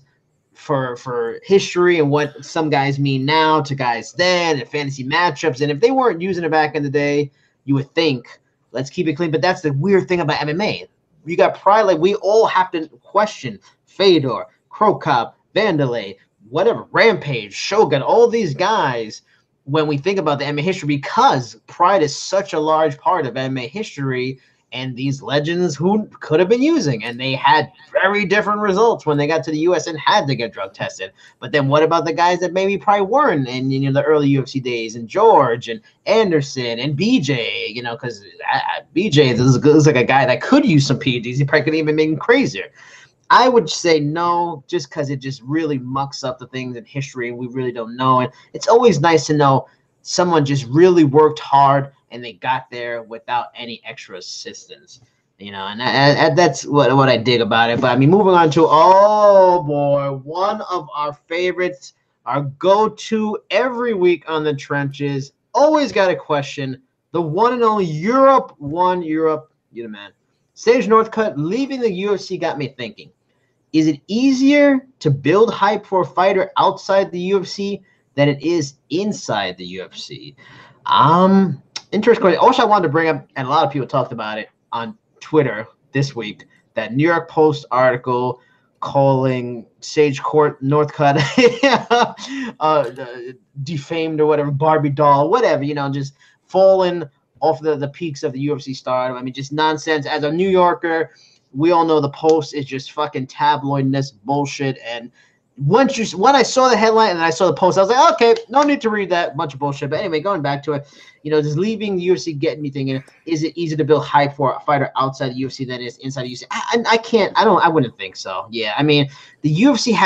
for history and what some guys mean now to guys then, and fantasy matchups. And if they weren't using it back in the day, you would think, let's keep it clean. But that's the weird thing about MMA. You got Pride, like we all have to question Fedor, Krokop, Vanderlei, whatever, Rampage, Shogun, all these guys when we think about the MMA history, because Pride is such a large part of MMA history, and these legends who could have been using, and they had very different results when they got to the U.S. and had to get drug tested. But then what about the guys that maybe probably weren't in, you know, the early UFC days, and George and Anderson and BJ, you know, because BJ is like a guy that could use some PEDs. He probably could even make him crazier. I would say no, just because it just really mucks up the things in history, and we really don't know. And it's always nice to know someone just really worked hard and they got there without any extra assistance, you know. And that's what I dig about it. But I mean, moving on to, oh boy, one of our favorites, our go-to every week on the trenches. Always got a question. The one and only Europe, you're the man. Sage Northcutt leaving the UFC got me thinking. Is it easier to build hype for a fighter outside the UFC than it is inside the UFC? Interesting question. Also, I wanted to bring up, and a lot of people talked about it on Twitter this week, that New York Post article calling Sage Court Northcutt defamed or whatever, Barbie doll, whatever, just falling off the peaks of the UFC stardom. I mean, just nonsense. As a New Yorker, we all know the Post is just fucking tabloidness bullshit. And when I saw the headline and I saw the Post, I was like, okay, no need to read that bunch of bullshit. But anyway, going back to it, just leaving the UFC getting me thinking, is it easier to build hype for a fighter outside the UFC than it is inside the UFC? I wouldn't think so. Yeah, I mean, the UFC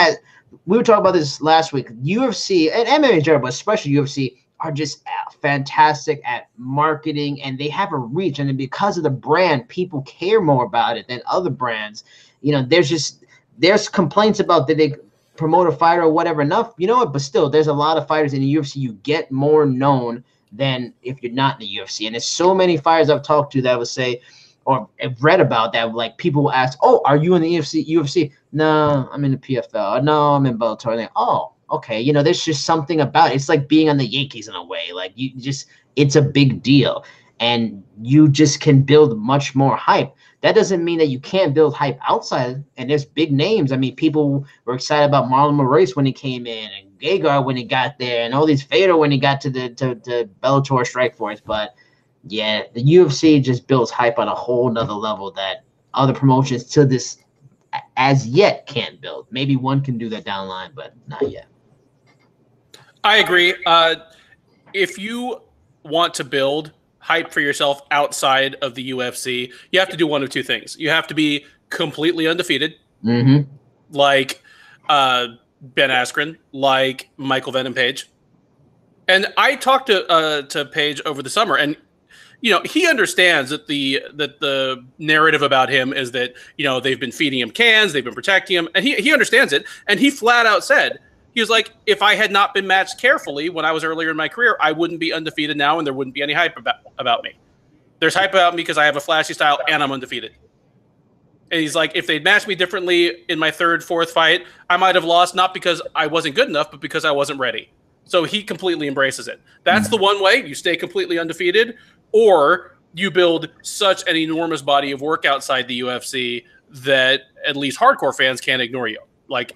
we were talking about this last week. UFC and MMA in general, but especially UFC, are just fantastic at marketing, and they have a reach. And because of the brand, people care more about it than other brands. There's complaints about did they promote a fighter or whatever enough, but still, there's a lot of fighters in the UFC. You get more known than if you're not in the UFC. And there's so many fighters I've talked to that would say, or have read about that, like people will ask, oh, are you in the UFC? No, I'm in the PFL. No, I'm in Bellator. Like, oh, okay. There's just something about it. It's like being on the Yankees in a way. Like it's a big deal, and you just can build much more hype. That doesn't mean that you can't build hype outside. And there's big names. I mean, people were excited about Marlon Moraes when he came in, and Gegard when he got there, and all these Fedor when he got to the Bellator Strikeforce. But yeah, the UFC just builds hype on a whole nother level that other promotions to this as yet can't build. Maybe one can do that down the line, but not yet. I agree. If you want to build hype for yourself outside of the UFC, you have to do one of two things. You have to be completely undefeated, like Ben Askren, like Michael Venom Page. And I talked to Page over the summer, and he understands that the narrative about him is that they've been feeding him cans, they've been protecting him, and he understands it. And he flat out said, he was like, if I had not been matched carefully when I was earlier in my career, I wouldn't be undefeated now, and there wouldn't be any hype about me. There's hype about me because I have a flashy style and I'm undefeated. And he's like, if they'd matched me differently in my third, fourth fight, I might have lost, not because I wasn't good enough, but because I wasn't ready. So he completely embraces it. That's the one way. You stay completely undefeated, or you build such an enormous body of work outside the UFC that at least hardcore fans can't ignore you. Like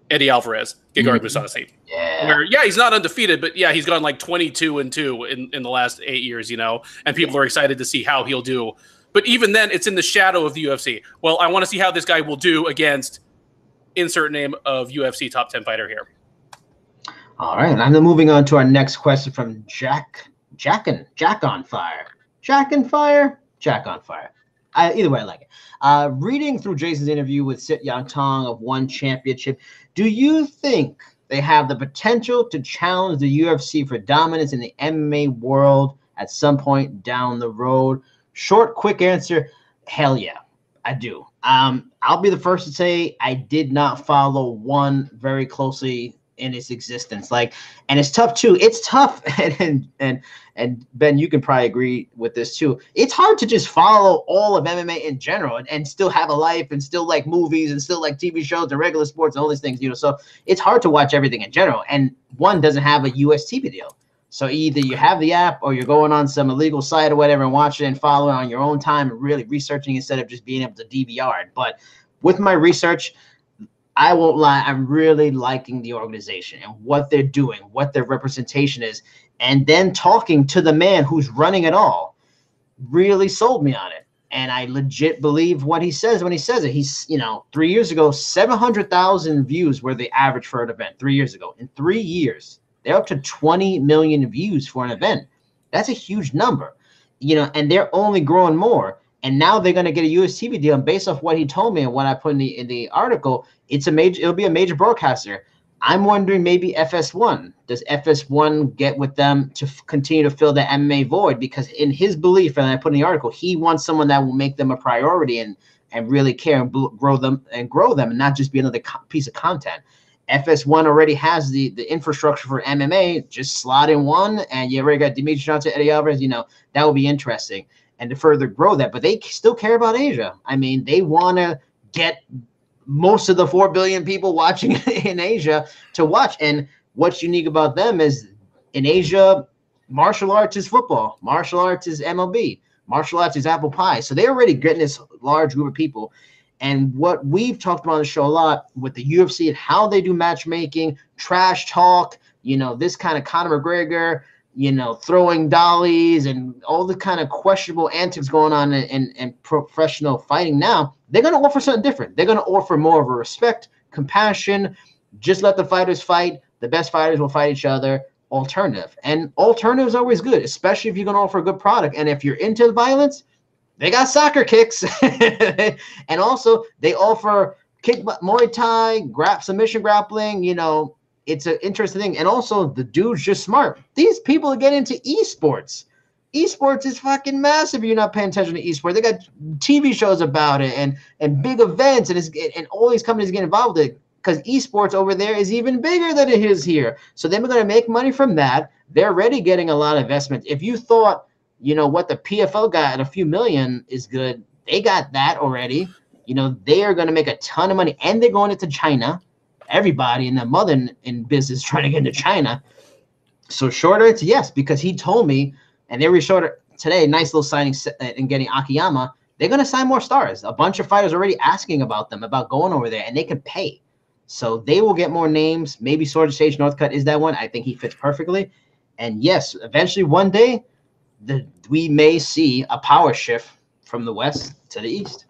Eddie Alvarez, Gegard Mousasi. Yeah. Where, he's not undefeated, but he's gone like 22-2 in the last 8 years, and people are excited to see how he'll do. But even then, it's in the shadow of the UFC. Well, I want to see how this guy will do against insert name of UFC top 10 fighter here. All right, and then moving on to our next question from Jack on Fire. Either way, I like it. Reading through Jason's interview with Sit Yang Tong of One Championship, do you think they have the potential to challenge the UFC for dominance in the MMA world at some point down the road? Short, quick answer, hell yeah, I do. I'll be the first to say I did not follow One very closely in its existence. And it's tough too. It's tough, and Ben, you can probably agree with this too. It's hard to just follow all of MMA in general and still have a life and still like movies and still like TV shows and regular sports and all these things, So it's hard to watch everything in general. And One doesn't have a US TV deal. So either you have the app or you're going on some illegal site or whatever and watching it and following on your own time and really researching instead of just being able to DVR it. But with my research, I won't lie, I'm really liking the organization and what they're doing, what their representation is, and then talking to the man who's running it all really sold me on it. And I legit believe what he says when he says it. He's, 3 years ago, 700,000 views were the average for an event 3 years ago. In 3 years, they're up to 20 million views for an event. That's a huge number, and they're only growing more. And now they're going to get a US TV deal. And based off what he told me and what I put in the article, it'll be a major broadcaster. I'm wondering maybe FS1. Does FS1 get with them to continue to fill the MMA void? Because in his belief, and I put in the article, he wants someone that will make them a priority and really care and grow them and not just be another piece of content. FS1 already has the infrastructure for MMA. Just slot in One, and you already got Demetrius Johnson, Eddie Alvarez. That would be interesting. And to further grow that, but they still care about Asia. I mean, they want to get most of the 4 billion people watching in Asia to watch. And what's unique about them is in Asia, martial arts is football. Martial arts is MLB. Martial arts is apple pie. So they're already getting this large group of people. And what we've talked about on the show a lot with the UFC and how they do matchmaking, trash talk, this kind of Conor McGregor, throwing dollies and all the kind of questionable antics going on in professional fighting now, they're going to offer something different. They're going to offer more of a respect, compassion, just let the fighters fight. The best fighters will fight each other. Alternative. And alternative is always good, especially if you're going to offer a good product. And if you're into violence, they got soccer kicks. And also they offer Muay Thai, submission grappling, it's an interesting thing. And also the dude's just smart. These people get into esports. Esports is fucking massive if you're not paying attention to esports. They got TV shows about it and big events and all these companies get involved with it because esports over there is even bigger than it is here. So they're going to make money from that. They're already getting a lot of investment. If you thought, what the PFL got at a few million is good, they got that already. They are going to make a ton of money, and they're going into China. Everybody and their mother in business trying to get into China. So shorter, it's yes, because he told me, and they were shorter today, nice little signing and getting Akiyama. They're going to sign more stars. A bunch of fighters already asking about them, about going over there, and they can pay. So they will get more names. Maybe Swords Sage Northcutt is that one. I think he fits perfectly. And yes, eventually one day, we may see a power shift from the West to the East.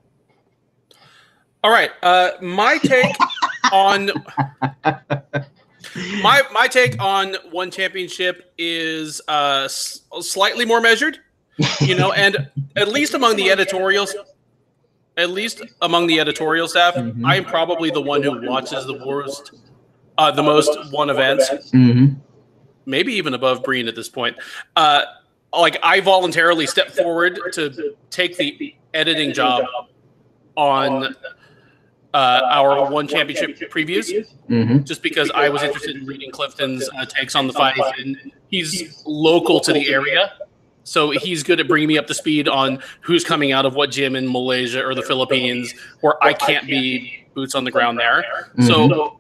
All right. My take on my take on one championship is slightly more measured, and at least among the editorials, staff, mm-hmm. I am probably the one who watches the most one events, mm-hmm. maybe even above Breen at this point. I voluntarily stepped forward to take the editing job on our one championship previews, mm-hmm. just because I was interested in reading Clifton's takes on the fight, and he's local to the area, so he's good at bringing me up to speed on who's coming out of what gym in Malaysia or the Philippines, where I can't be boots on the ground there. Mm-hmm. So,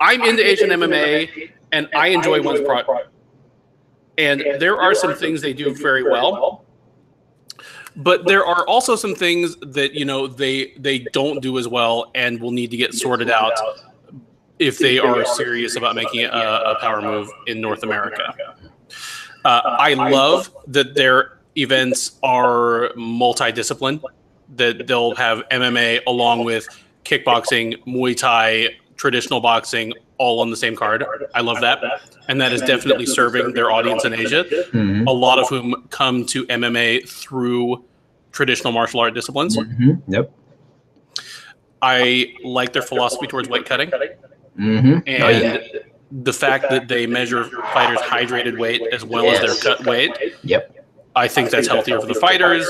I'm into Asian MMA, and I enjoy one's product, and there are some things they do very well. But there are also some things that, they don't do as well and will need to get sorted out if they are serious about making a power move in North America. I love that their events are multidiscipline, that they'll have MMA along with kickboxing, Muay Thai, traditional boxing, all on the same card. I love that. And that is definitely serving their audience in Asia, mm-hmm. a lot of whom come to MMA through traditional martial art disciplines. Mm-hmm. Yep. I like their philosophy towards weight cutting. Mm-hmm. And the fact that they measure fighters' hydrated weight as well as their cut weight. Yep. I think that's healthier for the fighters.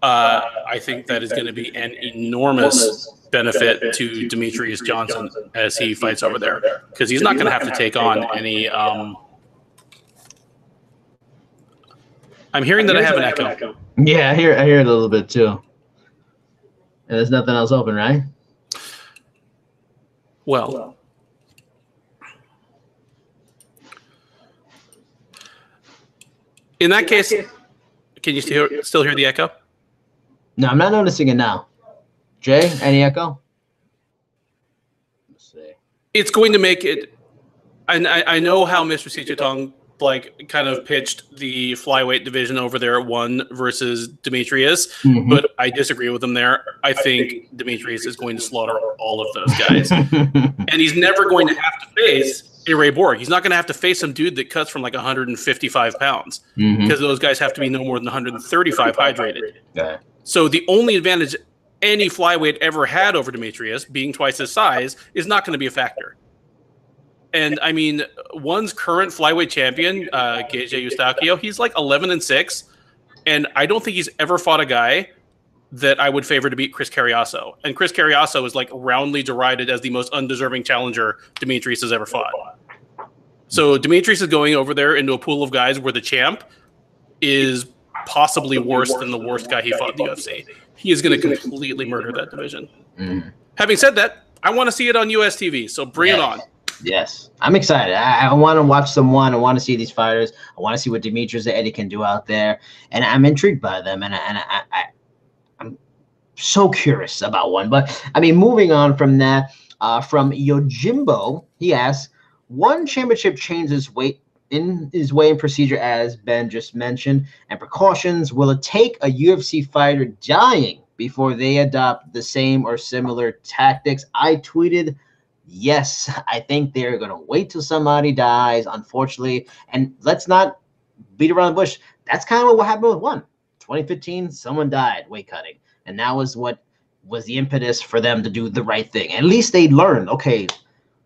I think that is going to be an enormous benefit to Demetrius Johnson as he fights over there, because he's not going to have to take on any. I'm hearing that I have an echo. Yeah, I hear it a little bit too. And there's nothing else open, right? Well, in that case, can you still hear the echo? No, I'm not noticing it now. Jay, any echo? Let's see. It's going to make it. I know how Mr. Sichitong kind of pitched the flyweight division over there at 1 versus Demetrius, mm-hmm. but I disagree with him there. I think Demetrius is going to slaughter all of those guys. And he's never going to have to face a Ray Borg. He's not going to have to face some dude that cuts from 155 pounds, mm-hmm. because those guys have to be no more than 135 hydrated. Okay. So the only advantage any flyweight ever had over Demetrius, being twice his size, is not going to be a factor. And I mean, one's current flyweight champion, Geje Eustachio, he's 11-6, and I don't think he's ever fought a guy that I would favor to beat Chris Carriasso. And Chris Carriasso is roundly derided as the most undeserving challenger Demetrius has ever fought. So Demetrius is going over there into a pool of guys where the champ is possibly worse than the worst guy he fought in the UFC. He is going to completely murder that division. Mm-hmm. Having said that, I want to see it on US TV, so bring it on. Yes, I'm excited. I want to watch someone. I want to see these fighters. I want to see what Demetrius and Eddie can do out there, and I'm intrigued by them. I'm so curious about one. But I mean, moving on from that, from Yojimbo, he asks, one championship changes weight in his weighing procedure, as Ben just mentioned, and precautions. Will it take a UFC fighter dying before they adopt the same or similar tactics? I tweeted, yes, I think they're going to wait till somebody dies, unfortunately. And let's not beat around the bush. That's kind of what happened with one. 2015, someone died weight cutting. And that was what was the impetus for them to do the right thing. At least they learned, okay,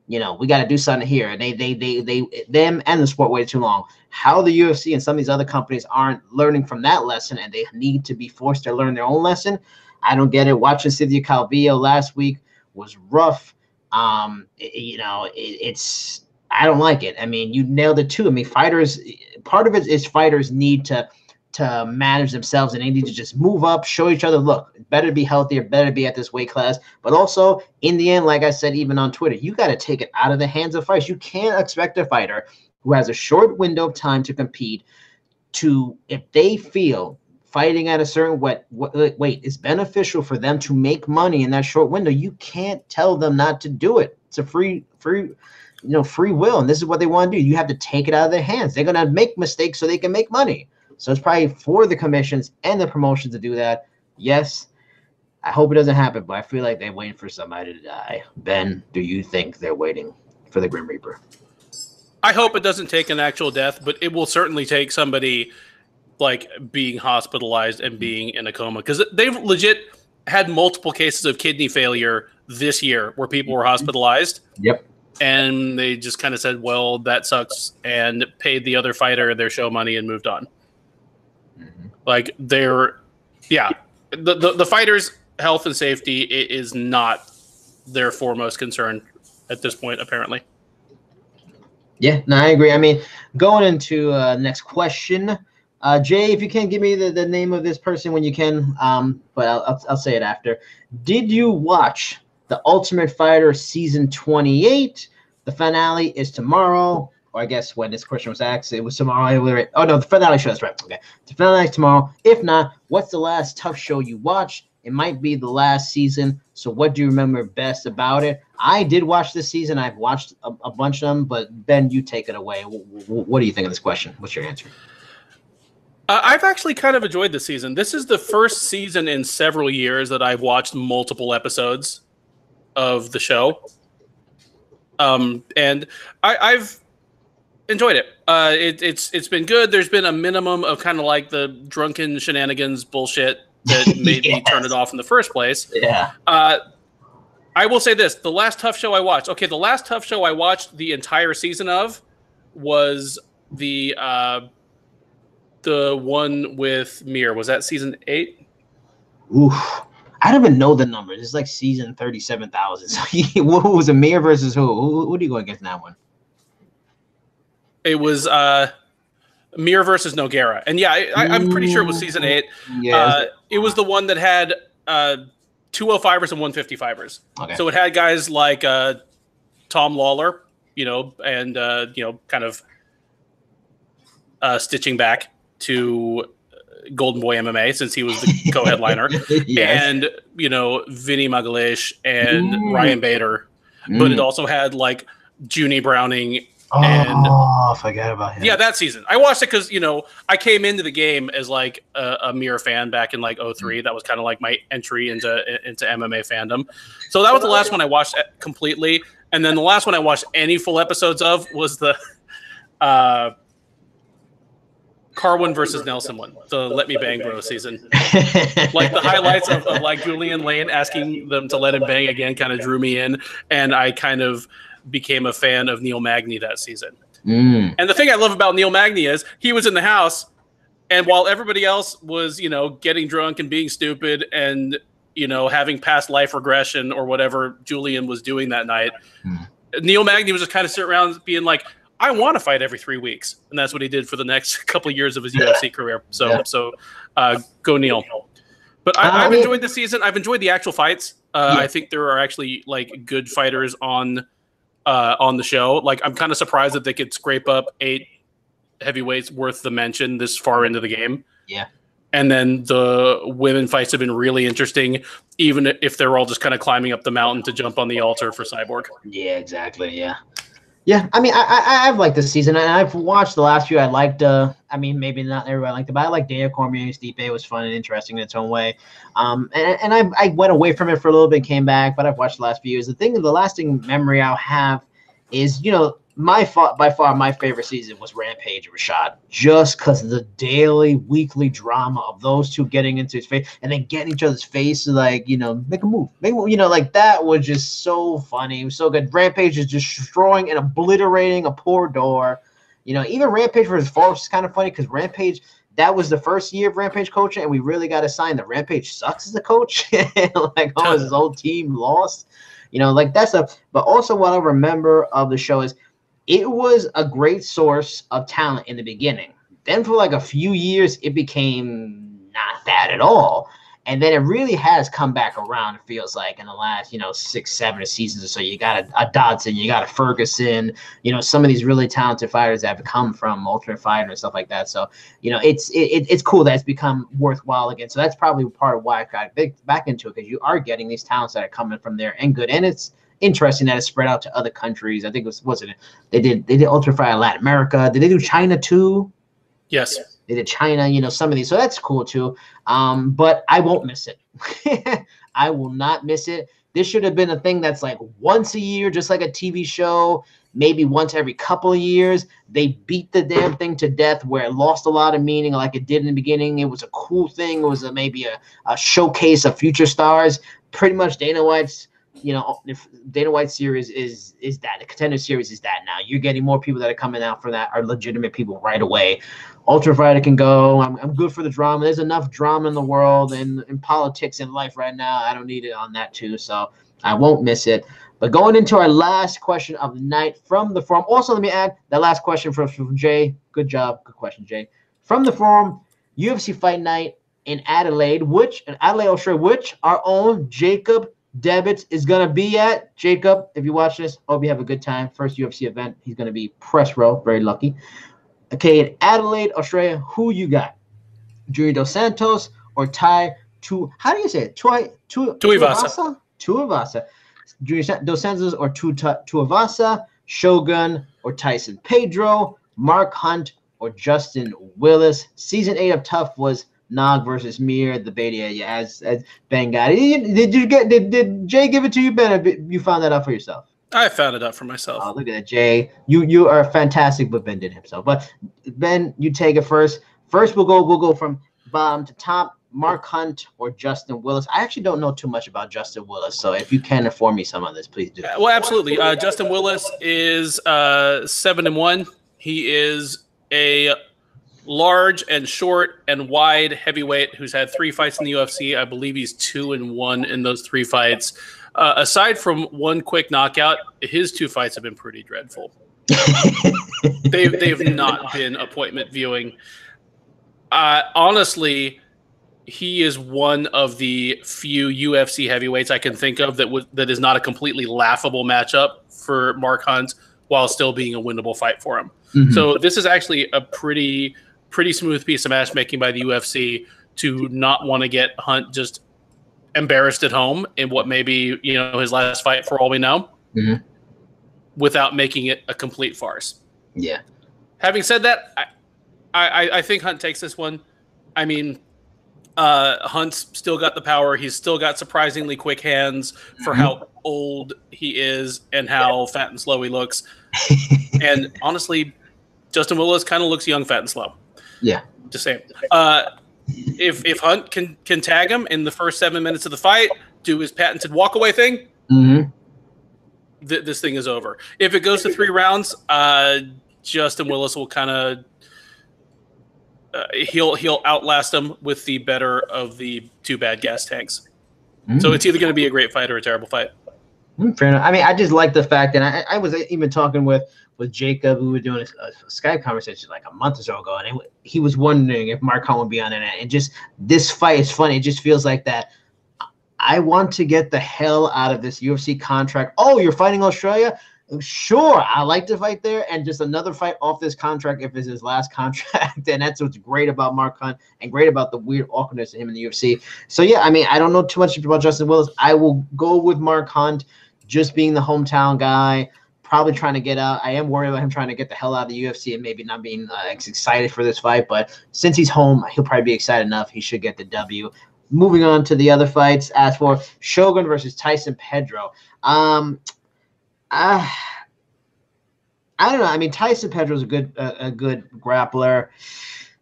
we got to do something here. And them and the sport waited too long. How the UFC and some of these other companies aren't learning from that lesson, and they need to be forced to learn their own lesson. I don't get it. Watching Cynthia Calvillo last week was rough. It's I don't like it. I mean, you nailed it too. I mean, fighters, part of it is fighters need to manage themselves, and they need to just move up, show each other, look, better be healthier, better be at this weight class. But also, in the end, like I said, even on Twitter, you got to take it out of the hands of fighters. You can't expect a fighter who has a short window of time to compete to, if they feel fighting at a certain weight is beneficial for them to make money in that short window, you can't tell them not to do it. It's a free will, and this is what they want to do. You have to take it out of their hands. They're going to make mistakes so they can make money. So it's probably for the commissions and the promotions to do that. Yes, I hope it doesn't happen, but I feel like they're waiting for somebody to die. Ben, do you think they're waiting for the Grim Reaper? I hope it doesn't take an actual death, but it will certainly take somebody like being hospitalized and being in a coma, because they've legit had multiple cases of kidney failure this year where people were hospitalized. Yep. And they just kind of said, well, that sucks, and paid the other fighter their show money and moved on. Mm-hmm. Like the fighters' health and safety is not their foremost concern at this point, apparently. Yeah, no, I agree. I mean, going into next question, Jay, if you can give me the name of this person when you can, but I'll say it after. Did you watch The Ultimate Fighter Season 28? The finale is tomorrow. Or I guess when this question was asked, it was tomorrow. Oh, no, the finale show. That's right. Okay. The finale is tomorrow. If not, what's the last tough show you watched? It might be the last season. So what do you remember best about it? I did watch this season. I've watched a bunch of them. But, Ben, you take it away. What do you think of this question? What's your answer? I've actually kind of enjoyed this season. This is the first season in several years that I've watched multiple episodes of the show. And I've enjoyed it. It's been good. There's been a minimum of kind of like the drunken shenanigans bullshit that made me turn it off in the first place. Yeah. I will say this: the last tough show I watched. Okay, the last tough show I watched the entire season of was the one with Mir. Was that season 8? Oof. I don't even know the numbers. It's like season 37,000. So what was a Mir versus who? Who do you go against in that one? It was Mir versus Nogueira. And yeah, I'm pretty sure it was season 8. Yeah, it was the one that had 205ers and 155ers. Okay. So it had guys like Tom Lawler, and kind of stitching back to Golden Boy MMA since he was the co-headliner. Yes. And Vinny Magalhaes and Ryan Bader. But it also had like Junie Browning. I forgot about him. Yeah, that season. I watched it because, I came into the game as like a Mir fan back in like 2003. That was kind of like my entry into MMA fandom. So that was the last one I watched completely. And then the last one I watched any full episodes of was the Carwin versus Nelson one, the Let Me Bang Bro season. Like the highlights of like Julian Lane asking them to let him bang again kind of drew me in. And I kind of became a fan of Neil Magny that season. And the thing I love about Neil Magny is he was in the house, and while everybody else was, getting drunk and being stupid and, having past life regression or whatever Julian was doing that night, Neil Magny was just kind of sitting around being like, I want to fight every 3 weeks. And that's what he did for the next couple of years of his UFC career. So go Neil. But I've enjoyed the season. I've enjoyed the actual fights. I think there are actually like good fighters on on the show. Like, I'm kind of surprised that they could scrape up 8 heavyweights worth the mention this far into the game. Yeah. And then the women fights have been really interesting, even if they're all just kind of climbing up the mountain to jump on the altar for Cyborg. Yeah, exactly. Yeah. Yeah, I mean, I've liked this season, and I've watched the last few. I liked, I mean, maybe not everybody liked it, but I liked Daniel Cormier. Stipe. It was fun and interesting in its own way. And I went away from it for a little bit, came back, but I've watched the last few years. The lasting memory I'll have is, by far my favorite season was Rampage and Rashad, just because of the daily, weekly drama of those two getting into his face and then getting each other's face, like, make a move, like that was just so funny. It was so good. Rampage is destroying and obliterating a poor door. Even Rampage versus Force is kind of funny because Rampage, that was the first year of Rampage coaching, and we really got a sign that Rampage sucks as a coach. His whole team lost. That's but also what I remember of the show is it was a great source of talent in the beginning. Then for like a few years, it became not that at all. And then it really has come back around, it feels like, in the last, 6, 7 seasons or so. You got a Dodson, you got a Ferguson, some of these really talented fighters that have come from Ultimate Fighter and stuff like that. So, it's cool that it's become worthwhile again. So that's probably part of why I got back into it, because you are getting these talents that are coming from there and good. And it's interesting that it's spread out to other countries. I think they did Ultimate Fighter in Latin America. Did they do China too? Yes. They did China, some of these. So that's cool too. But I won't miss it. I will not miss it. This should have been a thing that's like once a year, just like a TV show, maybe once every couple of years. They beat the damn thing to death where it lost a lot of meaning like it did in the beginning. It was a cool thing. It was maybe a showcase of future stars. Pretty much Dana White's, if Dana White series is that, the Contender series is that now. You're getting more people that are coming out for that are legitimate people right away. Ultra Fighter can go. I'm good for the drama. There's enough drama in the world and in politics and life right now. I don't need it on that too, so I won't miss it. But going into our last question of the night from the forum. Also, let me add that last question from Jay. Good job. Good question, Jay. From the forum, UFC Fight Night in Adelaide, Australia, which our own Jacob Devitt is going to be at. Jacob, if you watch this, hope you have a good time. First UFC event. He's going to be press row. Very lucky. Okay, in Adelaide, Australia, who you got? Junior Dos Santos or how do you say it? Tuivasa. Tuivasa. Junior Dos Santos or Tuivasa. Shogun or Tyson Pedro. Mark Hunt or Justin Willis. Season 8 of Tough was Nog versus Mir, the beta, as Ben got it. Did Jay give it to you, Ben? Or you found that out for yourself? I found it out for myself. Oh, look at that, Jay. You are fantastic, but Ben did himself. But Ben, you take it first. First, we'll go from bottom to top. Mark Hunt or Justin Willis. I actually don't know too much about Justin Willis, so if you can inform me some of this, please do. Well, absolutely. Justin Willis is 7-1. He is a large and short and wide heavyweight who's had 3 fights in the UFC. I believe he's 2-1 in those 3 fights. Aside from one quick knockout, his 2 fights have been pretty dreadful. They've not been appointment viewing. Honestly, he is one of the few UFC heavyweights I can think of that is not a completely laughable matchup for Mark Hunt while still being a winnable fight for him. Mm-hmm. So this is actually a pretty smooth piece of matchmaking by the UFC to not want to get Hunt just embarrassed at home in what may be, his last fight for all we know, mm-hmm. without making it a complete farce. Yeah. Having said that, I think Hunt takes this one. I mean, Hunt's still got the power. He's still got surprisingly quick hands for mm-hmm. how old he is and how fat and slow he looks. And honestly, Justin Willis kind of looks young, fat, and slow. Yeah. Just saying. If Hunt can tag him in the first 7 minutes of the fight, do his patented walk-away thing, mm-hmm. This thing is over. If it goes to 3 rounds, Justin Willis will kind of he'll outlast him with the better of the 2 bad gas tanks. Mm-hmm. So it's either going to be a great fight or a terrible fight. Fair enough. I mean, I just like the fact, and I was even talking with Jacob, who was doing a Skype conversation like a month or so ago, and he was wondering if Mark Hunt would be on it. And just this fight is funny. It just feels like that. I want to get the hell out of this UFC contract. Oh, you're fighting Australia? Sure, I like to fight there, and just another fight off this contract if it's his last contract. And that's what's great about Mark Hunt and great about the weird awkwardness of him in the UFC. So yeah, I mean, I don't know too much about Justin Willis. I will go with Mark Hunt, just being the hometown guy, probably trying to get out. I am worried about him trying to get the hell out of the UFC and maybe not being excited for this fight. But since he's home, he'll probably be excited enough. He should get the W. Moving on to the other fights, as for Shogun versus Tyson Pedro. I don't know. I mean, Tyson Pedro's a good grappler.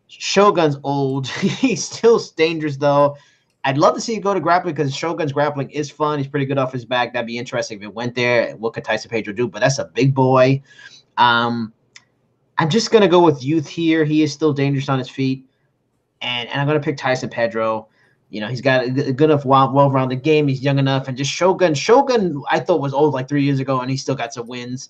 Shogun's old. He's still dangerous, though. I'd love to see it go to grappling because Shogun's grappling is fun. He's pretty good off his back. That'd be interesting if it went there. What could Tyson Pedro do? But that's a big boy. I'm just going to go with youth here. He is still dangerous on his feet. And I'm going to pick Tyson Pedro. You know, he's got a good enough, well-rounded game. He's young enough. And just Shogun, I thought was old like 3 years ago, and he still got some wins.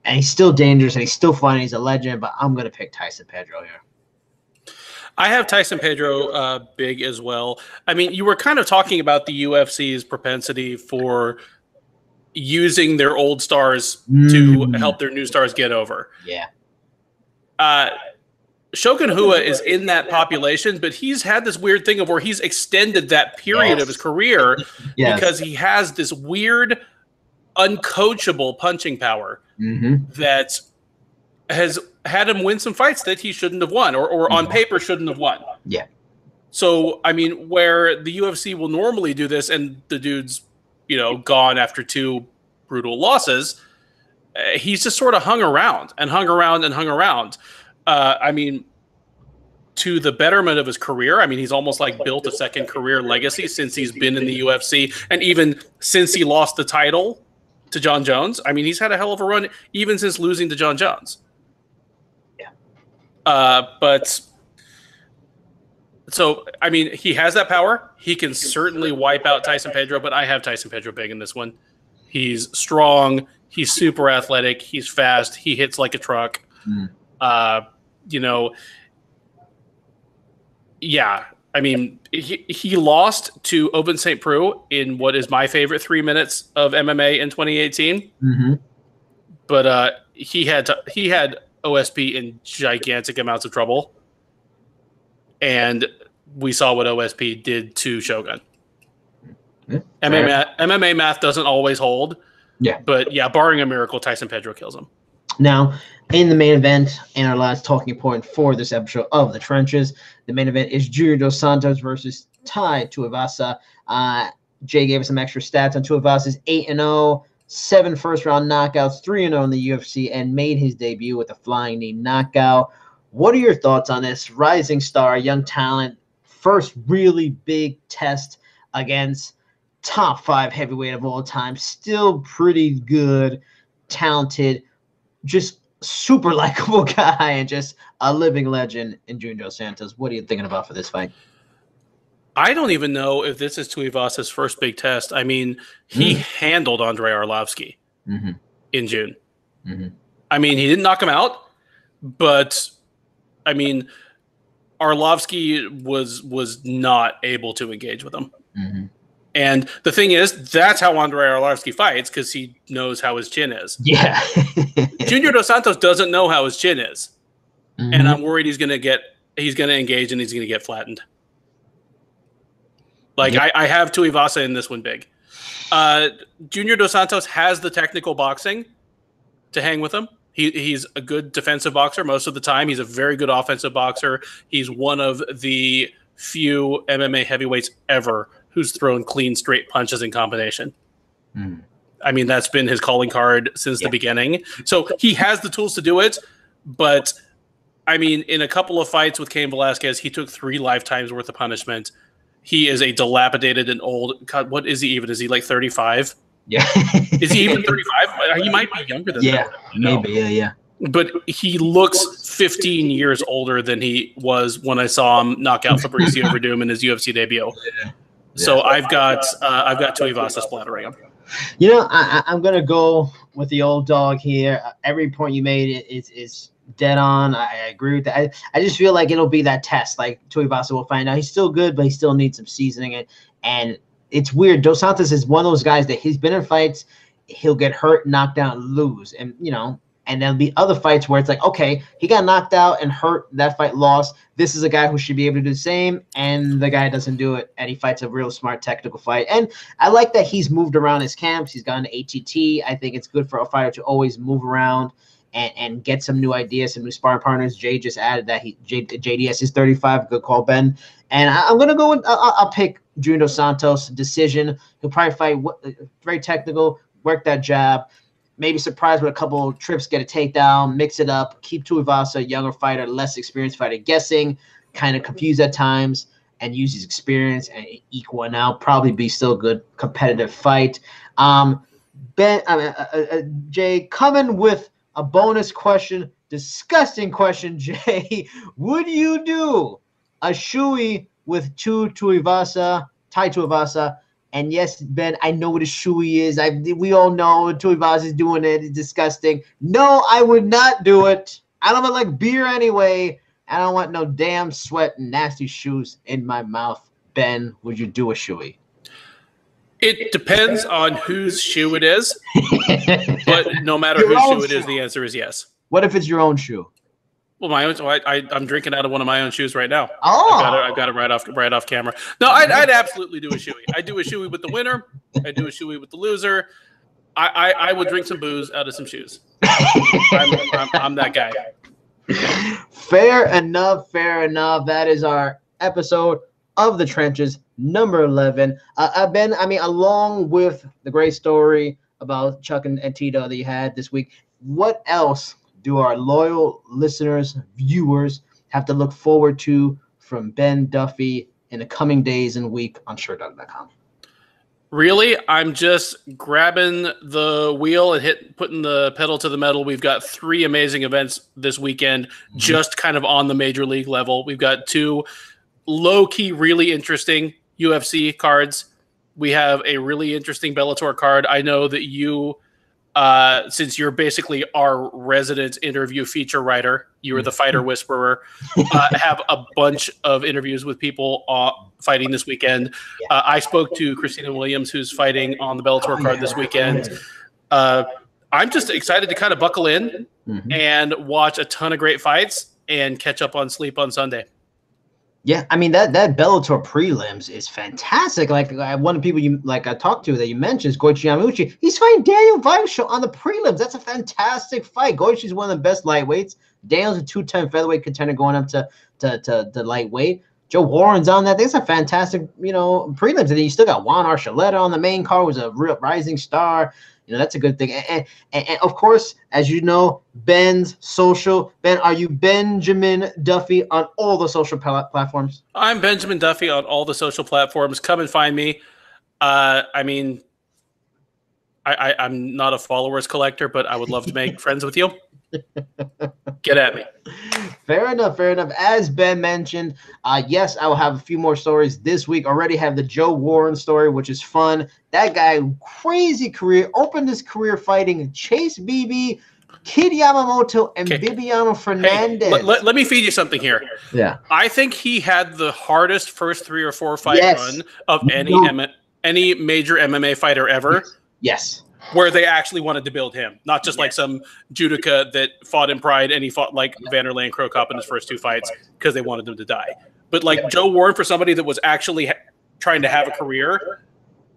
And he's still dangerous, and he's still fun. He's a legend, but I'm going to pick Tyson Pedro here. I have Tyson Pedro big as well. I mean, you were kind of talking about the UFC's propensity for using their old stars to help their new stars get over. Yeah. Shogun Rua is in that population, but he's had this weird thing of where he's extended that period of his career because he has this weird, uncoachable punching power that has had him win some fights that he shouldn't have won or on paper shouldn't have won. Yeah. So, I mean, where the UFC will normally do this and the dude's, you know, gone after 2 brutal losses, he's just sort of hung around. I mean, to the betterment of his career, I mean, he's almost like built a second career legacy since he's been in the UFC. And even since he lost the title to John Jones, I mean, he's had a hell of a run even since losing to John Jones. Yeah. But so, I mean, he has that power. He can certainly wipe out Tyson Pedro, but I have Tyson Pedro big in this one. He's strong. He's super athletic. He's fast. He hits like a truck. You know, yeah. I mean, he lost to Oben St. Preux in what is my favorite 3 minutes of MMA in 2018. But he had OSP in gigantic amounts of trouble, and we saw what OSP did to Shogun. MMA math doesn't always hold. Yeah, but yeah, barring a miracle, Tyson Pedro kills him. Now, in the main event, and our last talking point for this episode of The Trenches, the main event is Junior Dos Santos versus Tai Tuivasa. Jay gave us some extra stats on Tuivasa's 8-0, 7 first-round knockouts, 3-0 in the UFC, and made his debut with a flying knee knockout. What are your thoughts on this rising star, young talent, first really big test against top 5 heavyweight of all time, still pretty good, talented, just super likable guy, and just a living legend in Junior Dos Santos? What are you thinking about for this fight? I don't even know if this is Tuivasa's first big test. I mean, he handled Andrei Arlovski in June. I mean, he didn't knock him out, but I mean, Arlovski was not able to engage with him. And the thing is, that's how Andrei Arlovski fights, because he knows how his chin is. Yeah. Junior Dos Santos doesn't know how his chin is. And I'm worried he's going to engage and he's going to get flattened. Like, I have Tuivasa in this one big. Junior Dos Santos has the technical boxing to hang with him. He's a good defensive boxer most of the time. He's a very good offensive boxer. He's one of the few MMA heavyweights ever who's thrown clean, straight punches in combination. I mean, that's been his calling card since the beginning. So he has the tools to do it. But, I mean, in a couple of fights with Cain Velasquez, he took 3 lifetimes worth of punishment. He is a dilapidated and old. God, what is he even? Is he like 35? Yeah. Is he even 35? He might be younger than that. Maybe. Yeah. But he looks 15 years older than he was when I saw him knock out Fabricio Verdum in his UFC debut. So I've got Tuivasa splattering him. You know, I'm gonna go with the old dog here. Every point you made is dead on. I agree with that. I just feel like it'll be that test. Like, Tuivasa will find out he's still good, but he still needs some seasoning. And it's weird. Dos Santos is one of those guys that he's been in fights, he'll get hurt, knocked out, and lose. And, and there'll be other fights where it's like, okay, he got knocked out and hurt, that fight lost. This is a guy who should be able to do the same, and the guy doesn't do it, and he fights a real smart technical fight. And I like that he's moved around his camps. He's gone to ATT. I think it's good for a fighter to always move around and get some new ideas, some new sparring partners. Jay just added that JDS is 35. Good call, Ben. And I'm going to go with, I'll pick Junior Dos Santos, decision. He'll probably fight very technical, work that jab, maybe surprise with a couple of trips, get a takedown, mix it up, keep Tuivasa, younger fighter, less experienced fighter, guessing, kind of confused at times, and use his experience and eke one out. Probably be still a good competitive fight. Jay, coming with a bonus question, disgusting question, Jay. Would you do a shoey with Tai Tuivasa? And yes, Ben, I know what a shoey is. We all know Tuivasa is doing it. It's disgusting. No, I would not do it. I don't like beer anyway. I don't want no damn sweat and nasty shoes in my mouth. Ben, would you do a shoey? It depends on whose shoe it is. But no matter whose shoe it is, the answer is yes. What if it's your own shoe? Well, my own. So I'm drinking out of one of my own shoes right now. Oh, I've got it right off camera. No, I'd absolutely do a shoey. I do a shoey with the winner. I do a shoey with the loser. I would drink some booze out of some shoes. I'm that guy. Fair enough. That is our episode of The Trenches, number 11. Ben, along with the great story about Chuck and Tito that you had this week, what else do our loyal listeners, viewers, have to look forward to from Ben Duffy in the coming days and week on Sherdog.com? Really, I'm just grabbing the wheel and putting the pedal to the metal. We've got 3 amazing events this weekend, just kind of on the major league level. We've got 2 low-key, really interesting UFC cards. We have a really interesting Bellator card. I know that you, since you're basically our resident interview feature writer, you are the fighter whisperer, have a bunch of interviews with people fighting this weekend. I spoke to Christina Williams, who's fighting on the Bellator card this weekend. I'm just excited to kind of buckle in and watch a ton of great fights and catch up on sleep on Sunday. Yeah, that Bellator prelims is fantastic. Like one of the people I talked to that you mentioned is Goichi Yamauchi. He's fighting Daniel Weichel on the prelims. That's a fantastic fight. Goichi's one of the best lightweights. Daniel's a 2-time featherweight contender going up to lightweight. Joe Warren's on that. That's a fantastic, prelims. And then you still got Juan Archuleta on the main card, who's a real rising star. That's a good thing. And of course, as you know, Ben's social. Ben, are you Benjamin Duffy on all the social platforms? I'm Benjamin Duffy on all the social platforms. Come and find me. I'm not a followers collector, but I would love to make friends with you. Get at me. Fair enough. As Ben mentioned, yes, I will have a few more stories this week. Already have the Joe Warren story, which is fun. That guy, crazy career, opened his career fighting Chase Beebe, Kid Yamamoto, and Bibiano Fernandez. Hey, let me feed you something here. Yeah. I think he had the hardest first 3 or 4 fight run of any major MMA fighter ever. Yes. Where they actually wanted to build him, not just like some judoka that fought in pride and he fought like Vanderlei and Krokop in his first 2 fights because they wanted him to die. But like Joe Warren, for somebody that was actually trying to have a career,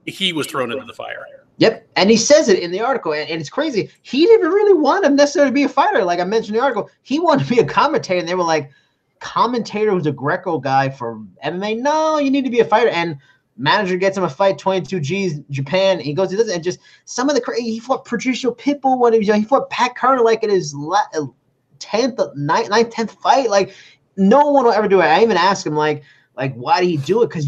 he was thrown into the fire. Yep, and he says it in the article, and it's crazy. He didn't really want him necessarily to be a fighter. Like I mentioned in the article, he wanted to be a commentator, and they were like, commentator who's a Greco guy for MMA? No, you need to be a fighter. And manager gets him a fight, 22 G's, Japan. He goes, he does it, and just some of the crazy. He fought Patricio Pitbull when he was young. He fought Pat Carter like in his 10th, 9th, 10th fight. Like no one will ever do it. I even asked him like why did he do it? Because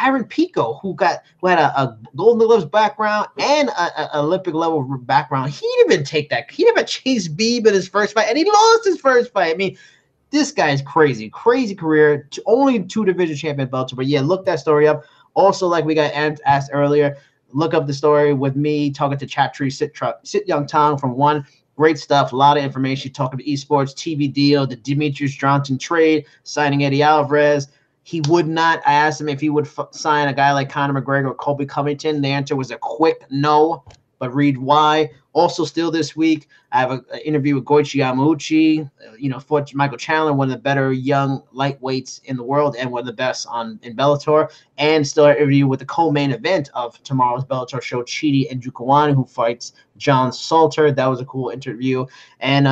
Aaron Pico, who had a Golden Gloves background and a Olympic level background, he didn't even take that. He never chased Beeb in his first fight, and he lost his first fight. This guy is crazy career. Only 2 division champion belts. But yeah, look that story up. Also, like we got asked earlier, look up the story with me talking to Chat Tree Sit Young Tong from One. Great stuff. A lot of information. Talking about esports, TV deal, the Demetrius Johnson trade, signing Eddie Alvarez. He would not. I asked him if he would sign a guy like Conor McGregor or Colby Covington. The answer was a quick no. but read why. Also, still this week, I have an interview with Goichi Yamauchi, fought Michael Chandler, one of the better young lightweights in the world and one of the best in Bellator. And still an interview with the co-main event of tomorrow's Bellator show, Chidi Njokuani, who fights John Salter. That was a cool interview. And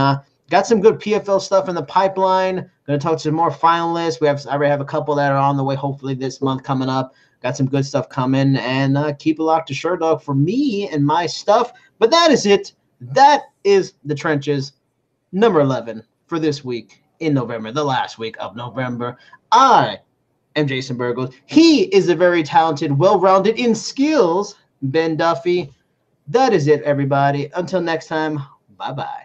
got some good PFL stuff in the pipeline. Going to talk to some more finalists. I already have a couple that are on the way, hopefully this month coming up. Got some good stuff coming, and keep it locked to Sherdog for me and my stuff. But that is it. That is the Trenches number 11 for this week in November, the last week of November. I am Jason Burgos. He is a very talented, well-rounded in skills, Ben Duffy. That is it, everybody. Until next time, bye-bye.